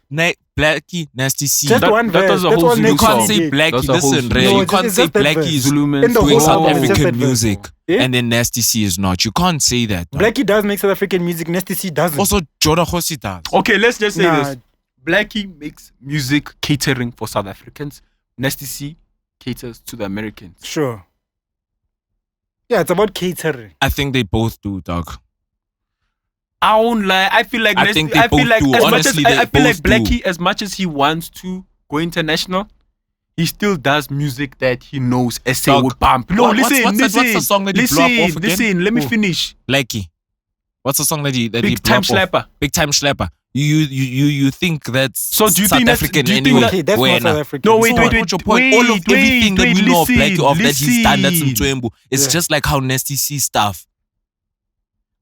Blxckie, Nasty C. Just That- one that verse. was a That's whole all Zulu You Nasty can't song. C say did. That's Blxckie. a whole Listen, Zulu Ray. No, You it's can't just say that verse. Blxckie is Zulu meant In the doing whole South album, it's just African that verse. music, Yeah? and then Nasty C is not. You can't say that. dog. Blxckie does make South African music. Nasty C doesn't. Also, Joda Kgosi does. Okay, let's just say Nah. this. Blxckie makes music catering for South Africans. Nasty C caters to the Americans. Sure. Yeah, it's about catering. I think they both do, dog. I won't lie. I feel like I Nasty- think they I feel both like do. as much Honestly, as they I feel like both do. Blxckie, as much as he wants to go international, he still does music that he knows SA Dog, would bump. No, what's listen, the song that he blew up off again? listen. Let me Who? finish. Blxckie. What's the song that he Big Time blew up off? Slapper. Big Time Slapper. You think that's So do you South think that's- African do you think anyway? that- Okay, that's Where not South now? African. No, wait, So wait, what? wait. What's your point? All of everything that we know of Blxckie off that he's done that's listen. Nomcebo. It's Yeah. just like how Nasty C stuff.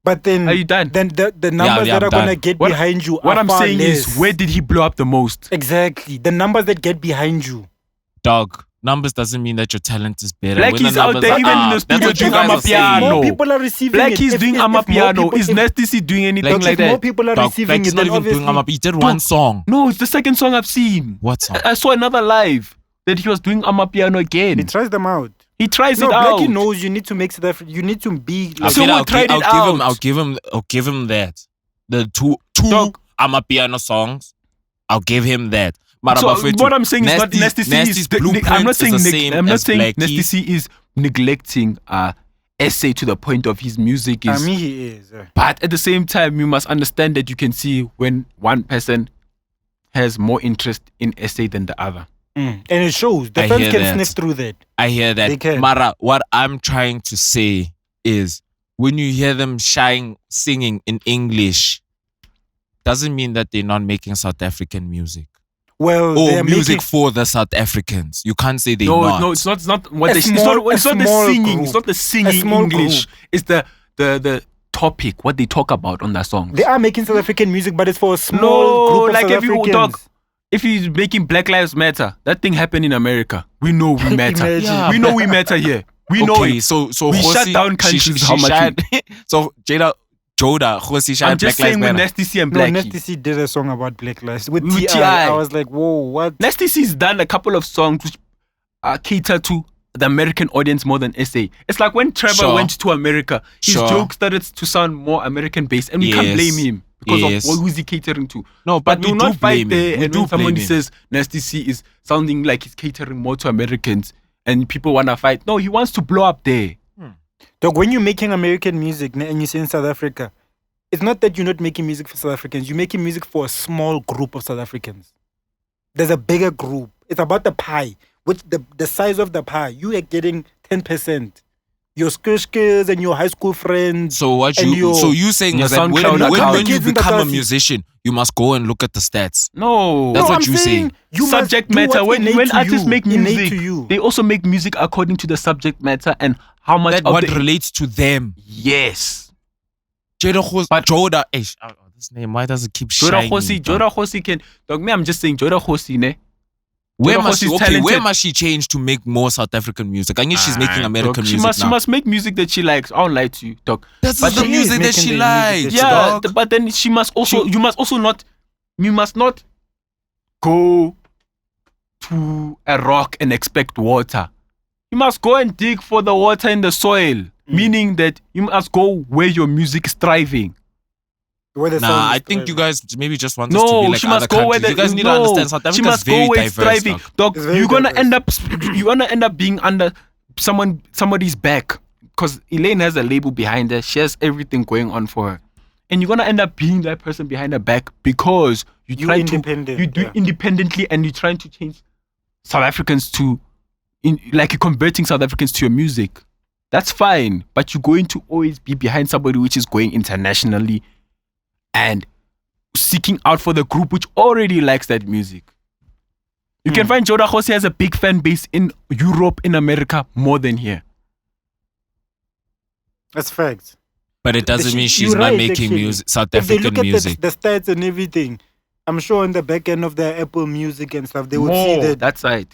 But then, Are you done? then the numbers yeah, that are I'm gonna done. get What- behind you What are I'm far saying less. is, where did he blow up the most? Exactly. The numbers that get behind you. Dog. Numbers doesn't mean that your talent is better. When the Blxckie's out numbers there, are even in up, the that's studio what you doing guys are amapiano. saying. More people are receiving it. Blxckie's If- doing if more amapiano. people- Is if- Nasty C doing anything Dog, like if more that? people are Dog, receiving Blxckie's it, not then even doing obviously... Amap. He did one song. No, it's the second song I've seen. What song? I saw another live that he was doing amapiano again. He tries them out. He tries No, it out. Blxckie knows you need to make South Africa. You need to be I like... So feel what, tried it I'll out. give him that. The two Dog. Amapiano songs. I'll give him that. But So Abafetu, what I'm saying is not Nasty C Nasty's is. blueprint I'm not is saying the same I'm not as saying Blxckie. Nasty C is neglecting essay to the point of his music I is. mean, he is. But at the same time, you must understand that you can see when one person has more interest in essay than the other. And it shows. The I fans hear can that. sniff through that. I hear They that. can. Mara, what I'm trying to say is when you hear them singing in English, doesn't mean that they're not making South African music. Well, Or they're music making... for the South Africans. You can't say they're No, not. no, it's not. It's not what A they. It's small- not. It's a not the small singing. group. It's not the A singing small English. It's the topic. What they talk about on that song. They are making South African music, but it's for a small group of like South if you Africans. dog. If he's making Black Lives Matter, that thing happened in America. We know we matter. Imagine. Yeah, we know we matter here. We know okay, it. so We Kgosi, shut down countries how much shied- so Joda, Kgosi I'm shied just Black saying Lives with Matter. Nasty C and No, Blxckie. Nasty C did a song about Black Lives with With T.I. T.I. I was like, whoa, what? Nasty C's done a couple of songs which cater to the American audience more than SA. It's like when Trevor Sure. went to America, his Sure. jokes started to sound more American based, and we can't Yes. blame him because Yes. of who's he catering to. No, But but we do not do fight blame there him. We and do when somebody blame him. says Nasty C is sounding like he's catering more to Americans and people wanna fight. No, he wants to blow up there. Dog, when you're making American music and you say in South Africa, it's not that you're not making music for South Africans. You're making music for a small group of South Africans. There's a bigger group. It's about the pie. With the size of the pie, you are getting 10%. Your skirts and your high school friends. So what and you your- you saying your is that when, SoundCloud account. when you Kids in the become a class. musician, you must go and look at the stats. No. That's No, what I'm you saying say. you must Subject do matter. what's When innate to artists you. make Innate music, to you. they also make music according to the subject matter and how much That of what the relates to them. yes. Joda, this name, why does it keep Joda shining? Kgosi, dog? Joda Kgosi can. Dog, me, I'm just saying, Joda Kgosi, ne? Where Joda must she, Kgosi's okay, talented. where must she change to make more South African music? I guess she's making American Dog, music she now. must make music that she likes. I don't lie to you, dog. That's but the she music is that she making the music likes. that she Yeah, dog. but then she must also. You must also not. You must not go to a rock and expect water. You must go and dig for the water in the soil, meaning that you must go where your music is thriving. I think you guys maybe just want us to be like she other must go where countries. You guys need to understand South Africa she must is very go where it's diverse. thriving. Dog. Dog, you're gonna end up being under somebody's back, because Elaine has a label behind her. She has everything going on for her, and you're gonna end up being that person behind her back because you do independently, and you're trying to change South Africans you're converting South Africans to your music. That's fine, but you're going to always be behind somebody which is going internationally and seeking out for the group which already likes that music. You can find Joda Kgosi has a big fan base in Europe, in America, more than here. That's fact. But it doesn't mean she's not making music, South African music. If they look at the stats and everything, I'm sure on the back end of the Apple Music and stuff, they would see that that side.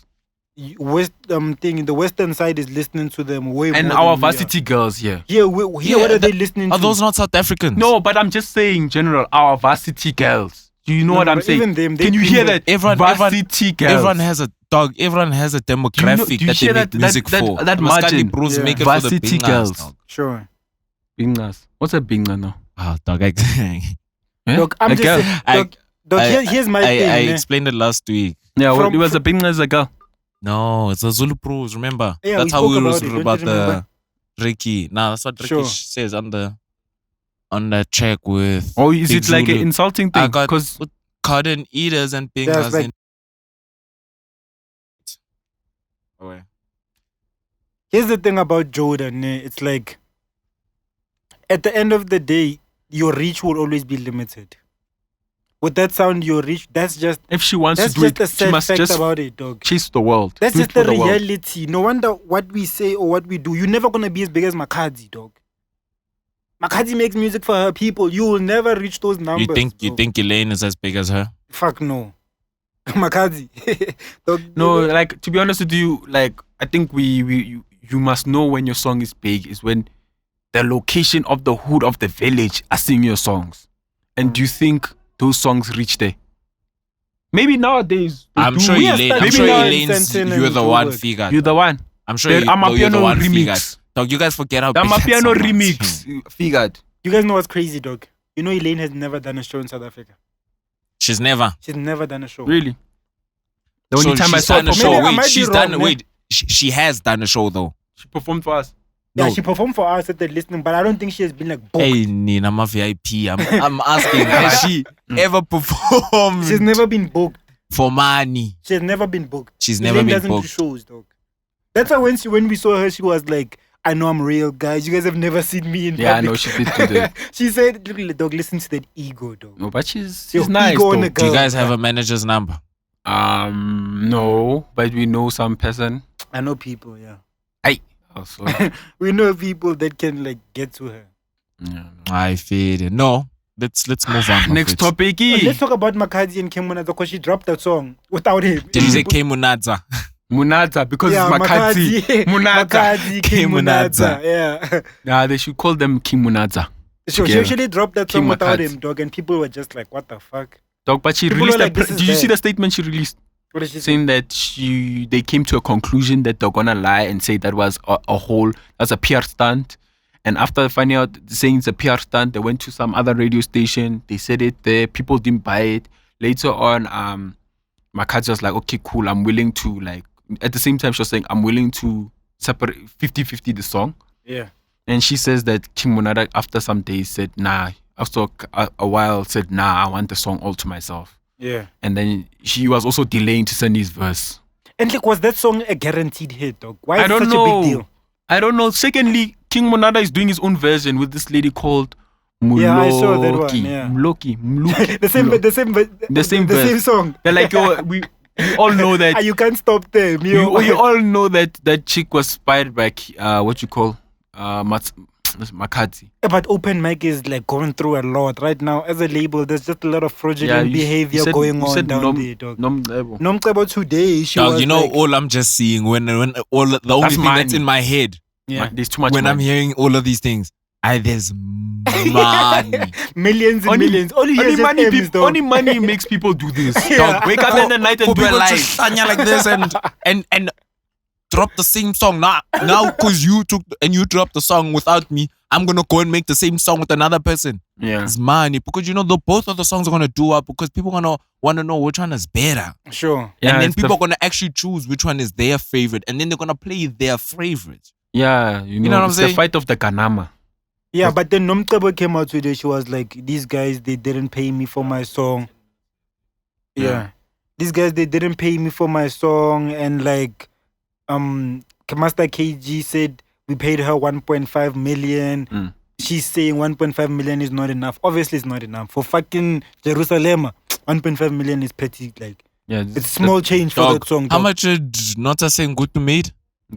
The Western side is listening to them way more. And our varsity girls here. What are they listening to? Are those not South Africans? No, but I'm just saying, general, our varsity girls. Do you know what I'm saying? Even them, can you hear that? Varsity girls. Everyone has a dog. Everyone has a demographic that they make music for. That margin. Bros make it varsity for the girls. Dog. Sure. Bingas. What's a binga now? Dog. Look, I'm just saying, here's my thing. I explained it last week. Yeah, it was a binga as a girl. No, it's a Zulu Pros, remember? Yeah, that's how we spoke were about the Riky. Nah, that's what Riky says on the track with. Oh, is Big it like Zulu. an insulting thing? I got Because cotton eaters and bingas. like- Here's the thing about Joda, ne? It's like, at the end of the day, your reach will always be limited. With that sound, your reach, if she wants that's to do just it, a she sad must fact just about it, dog. chase the world. That's Do just it for the world. reality. No wonder what we say or what we do, you're never gonna be as big as Makhadzi, dog. Makhadzi makes music for her people. You will never reach those numbers. You think Elaine is as big as her? Fuck no. Makhadzi. Dog, No, like, to be honest with you, like, I think you must know when your song is big is when the location of the hood of the village are singing your songs. And do you think those songs reach there? Maybe nowadays they I'm do. sure Elaine's Santana you're and the one Joda. figured. You're the one. I'm sure The you're the one Amapiano figured. remix. Dog, you guys forget how The big that Amapiano song was. remix figured. You guys know what's crazy, dog? You know Elaine has never done a show in South Africa. She's never. She's never done a show. Really? The only time I she's saw done a her show. Maybe I Wait, might be she's wrong, done. man. Wait, she has done a show though. she performed for us. Yeah, No. she performed for us at the listening, but I don't think she has been like booked. Hey, Nina, I'm a VIP. I'm asking, has she ever performed She's never been booked. for money? She has never been booked. She's Elaine never been doesn't do booked. shows, dog. That's why when we saw her, she was like, "I know I'm real, guys. You guys have never seen me in Yeah, I public." know she did today. She said, "Look, dog, listen to that ego, dog." No, but she's Your nice ego on though. a Do you girl. guys have a manager's number? No, but we know some person. I know people, yeah. Also, We know people that can like get to her. yeah. I feel it. No, let's move on. Next Maphorisa. topic. Let's talk about Makhadzi and Monada because she dropped that song without him. Did you say Monada? Munada, because Yeah, it's Makhadzi. Munada. Makhadzi, King Monada. Monada. Yeah. Yeah, they should call them King Munada. So she Together. actually dropped that song King without Makhadzi. him, dog, and people were just like, "What the fuck?" Dog, but she People released were like, "This is did you see bad." the statement she released? What did she say? Saying that they came to a conclusion that they're gonna lie and say that was that's a PR stunt. And after finding out saying it's a PR stunt, they went to some other radio station. They said it there. People didn't buy it. Later on, Makhadzi was like, okay, cool. I'm willing to like. At the same time, she was saying, I'm willing to separate 50-50 the song. Yeah. And she says that King Monada, after some days, said, nah. After a while, said, nah, I want the song all to myself. Yeah. And then she was also delaying to send his verse. And like, was that song a guaranteed hit, dog? Why is I it don't such know. a big deal? I don't know. Secondly, King Monada is doing his own version with this lady called Mloki. Yeah, I saw that one, yeah. Mloki. the same song. They're like, yo, we all know that. You can't stop them. we all know that chick was inspired by what you call Makhadzi. But open mic is like going through a lot right now. As a label, there's just a lot of fraudulent behavior going on down there, dog. Nomcebo. Nomcebo today, she Dog, was you know, like, all I'm just seeing when all the only That's thing money. that's in my head yeah. There's too much when I'm money. hearing all of these things, there's money. Millions and millions. All he has is money, M's, though. only money makes people do this. Yeah. Dog, wake up in the night and For do a people to live. shanya like this and drop the same song now because you dropped the song without me. I'm gonna go and make the same song with another person. Yeah. It's money because both of the songs are gonna do up because people gonna wanna know which one is better. Sure. Yeah, and then it's people are gonna actually choose which one is their favorite, and then they're gonna play their favorite. Yeah, you know know what I'm it's saying? the fight of the Ghanama. Yeah, but then Nomcebo came out today. She was like, these guys, they didn't pay me for my song. Yeah. These guys, they didn't pay me for my song. And like, Master KG said we paid her 1.5 million. She's saying 1.5 million is not enough. Obviously, it's not enough. For fucking Jerusalema, 1.5 million is petty. Like, Yeah, it's small change for that song. How dog. much did Nota saying good to made?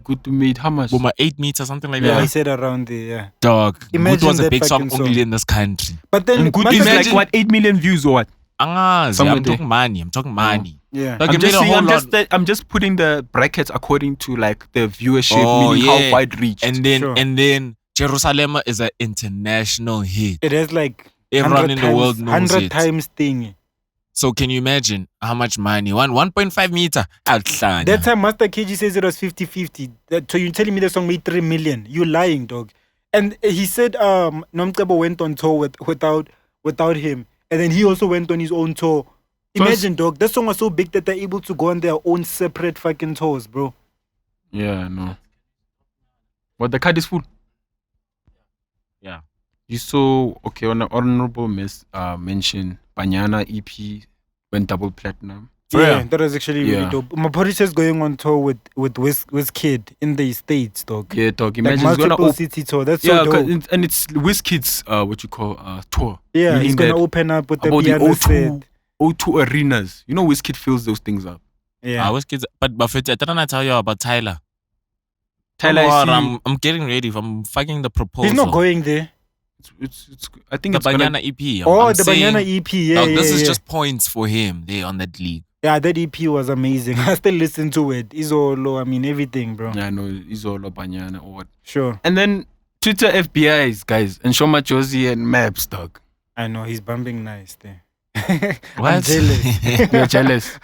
good to meet. How much? Boma 8 meters, something like Yeah, that. he said around there, yeah. Dog. Imagine Good was a that big song fucking only song. in this country. But then, And good Master is like imagine- what, 8 million views or what? Somewhere Somewhere I'm talking money. I'm talking money. yeah. Like, I'm it just, made a saying, whole lot. I'm just putting the brackets according to like the viewership, Oh, meaning yeah. how wide reach. And then Sure. Jerusalema is an international hit. It has like Everyone 100 in the world knows 100 it. times thing. So can you imagine how much money? 1.5 meter. Outside. That time Master KG says it was 50-50. So you're telling me the song made 3 million. You lying, dog. And he said Nomcebo went on tour without him. And then he also went on his own tour. Imagine, dog, that song was so big that they're able to go on their own separate fucking tours, bro. Yeah, no. What, the card is full? Yeah. You saw, okay, on an honorable mention, Banyana EP went double platinum. Yeah, real? that was actually really Yeah. dope. Maphorisa is going on tour with WizKid in the States, dog. Yeah, dog. Like Imagine he's gonna multiple city tour. That's so dope. and it's WizKid's what you call tour. Yeah, Meaning he's gonna that open up with the about the piano O2, set. O2 arenas. You know, WizKid fills those things up. Yeah. I was kids, but Buffett, didn't I tell you about Tyla? Tyla, Come I on, see- I'm getting ready. I'm fucking the proposal. He's not going there. I think The it's gonna, Banyana EP. Oh, I'm the saying, Banyana EP. Yeah, dog, yeah, this is yeah. just points for him there on that league. Yeah, that EP was amazing. I still listen to it. Izolo, I mean, everything, bro. Yeah, no, it's all about Banyana or what. Sure. And then Twitter FBI's guys and Shomadjozi and Maps, dog. I know, he's bumping nice there. What? I'm jealous. You're jealous.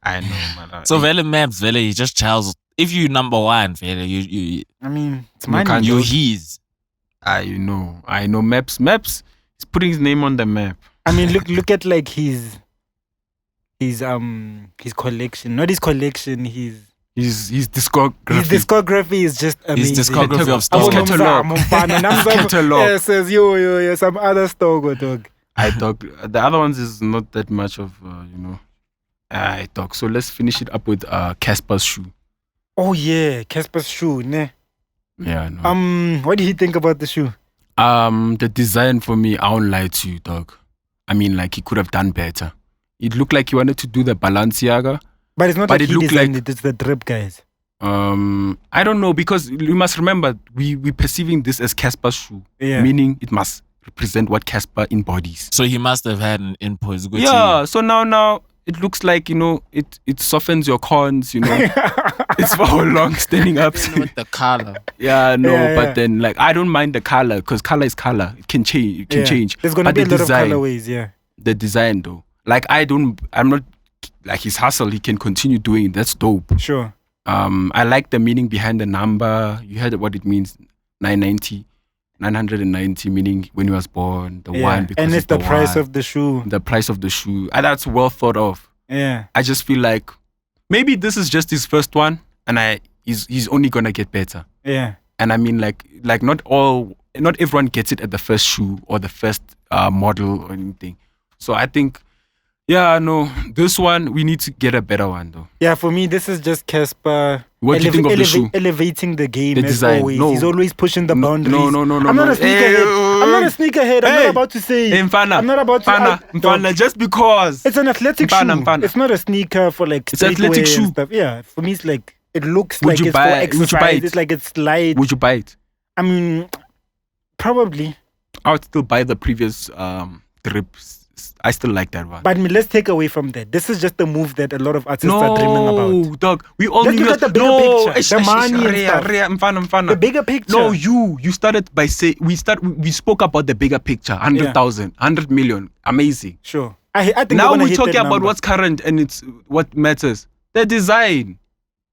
I know, man. So Vele Maps, Vele, he just Charles. If you number one, Vele, you I mean, it's You money. can't- you dog. his. I know Maps. Maps is putting his name on the map. I mean, look at like his collection. Not his collection, his His discography. His discography is just amazing. His discography of His stuff. catalog. Catalog. Yeah, says yo, some other stogo dog. I dog. The other ones is not that much of I dog. So let's finish it up with Cassper's shoe. Oh yeah, Casper's shoe, ne? Yeah, no. What do you think about the shoe? The design for me, I won't lie to you, dog. I mean, like he could have done better. It looked like he wanted to do the Balenciaga. But it's not But like it he looked designed like- it, it's the drip guys. I don't know, because you must remember we perceiving this as Cassper's shoe, Yeah. meaning it must represent what Cassper embodies. So he must have had an input. It's good Yeah, so now it looks like, it softens your corns, it's for how long standing up. with the color. Yeah, no, Yeah, but yeah. then like I don't mind the color, because color is color. It can change. It can Yeah. change. There's gonna But be a the lot design, of colorways, yeah. The design though. Like I'm not like his hustle, he can continue doing it. That's dope. Sure. I like the meaning behind the number. You heard what it means, 990, meaning when he was born, the Yeah. one because And it's the price one, of the shoe. the price of the shoe. And that's well thought of. Yeah. I just feel like maybe this is just his first one, and he's only gonna get better. Yeah. And I mean, like not everyone gets it at the first shoe or the first model or anything. So I think, yeah, no, this one we need to get a better one though. Yeah, for me, this is just Cassper What do you think of the shoe? elevating the game The as design. always. No. He's always pushing the No, boundaries. no, I'm not no. a sneakerhead. I'm not a sneakerhead. I'm Hey. not about to say. Hey, Mfana, I'm not about to. Mfana, just because It's an athletic Mfana, shoe. Mfana. It's not a sneaker for like It's an athletic streetwear shoe. and stuff. Yeah, for me, it's like it looks Would like you it's buy- for would you exercise. buy it? It's like it's light. would you buy it? I mean, probably. I would still buy the previous drip I still like that one. But let's take away from that. This is just a move that a lot of artists are dreaming about. No, dog. We all Let's knew look at that. the bigger picture, the money and Rhea, stuff. Mfana. The bigger picture. No, you started by saying we spoke about the bigger picture, 100,000, 100 million, amazing. Sure. I think Now we're we're talking about what's current and it's what matters. The design.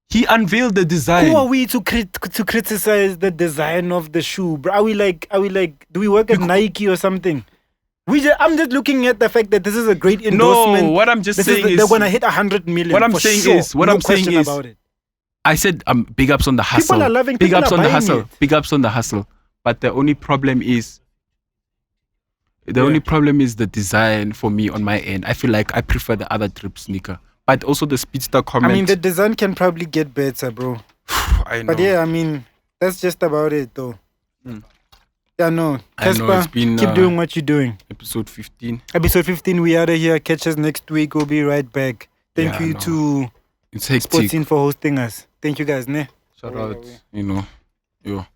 He unveiled the design. Who are we to criticize the design of the shoe, bro? Are we like? Do we work at Nike or something? I'm just looking at the fact that this is a great endorsement. No, what I'm just saying is they're gonna hit 100 million. What I'm for saying sure. is what No I'm saying question is about it. I said big ups on the hustle. People are loving. Big People ups are on the buying hustle. it. Big ups on the hustle. But the only problem is the design for me on my end. I feel like I prefer the other drip sneaker. But also the Speedster comment. I mean, the design can probably get better, bro. I know. But yeah, I mean, that's just about it, though. Yeah, no. I know, it's Casper, been, keep doing what you're doing. Episode 15. Episode 15, we out of here. Catch us next week. We'll be right back. Thank you to It's hectic. Sports Scene for hosting us. Thank you guys, ne? Shout out, yo.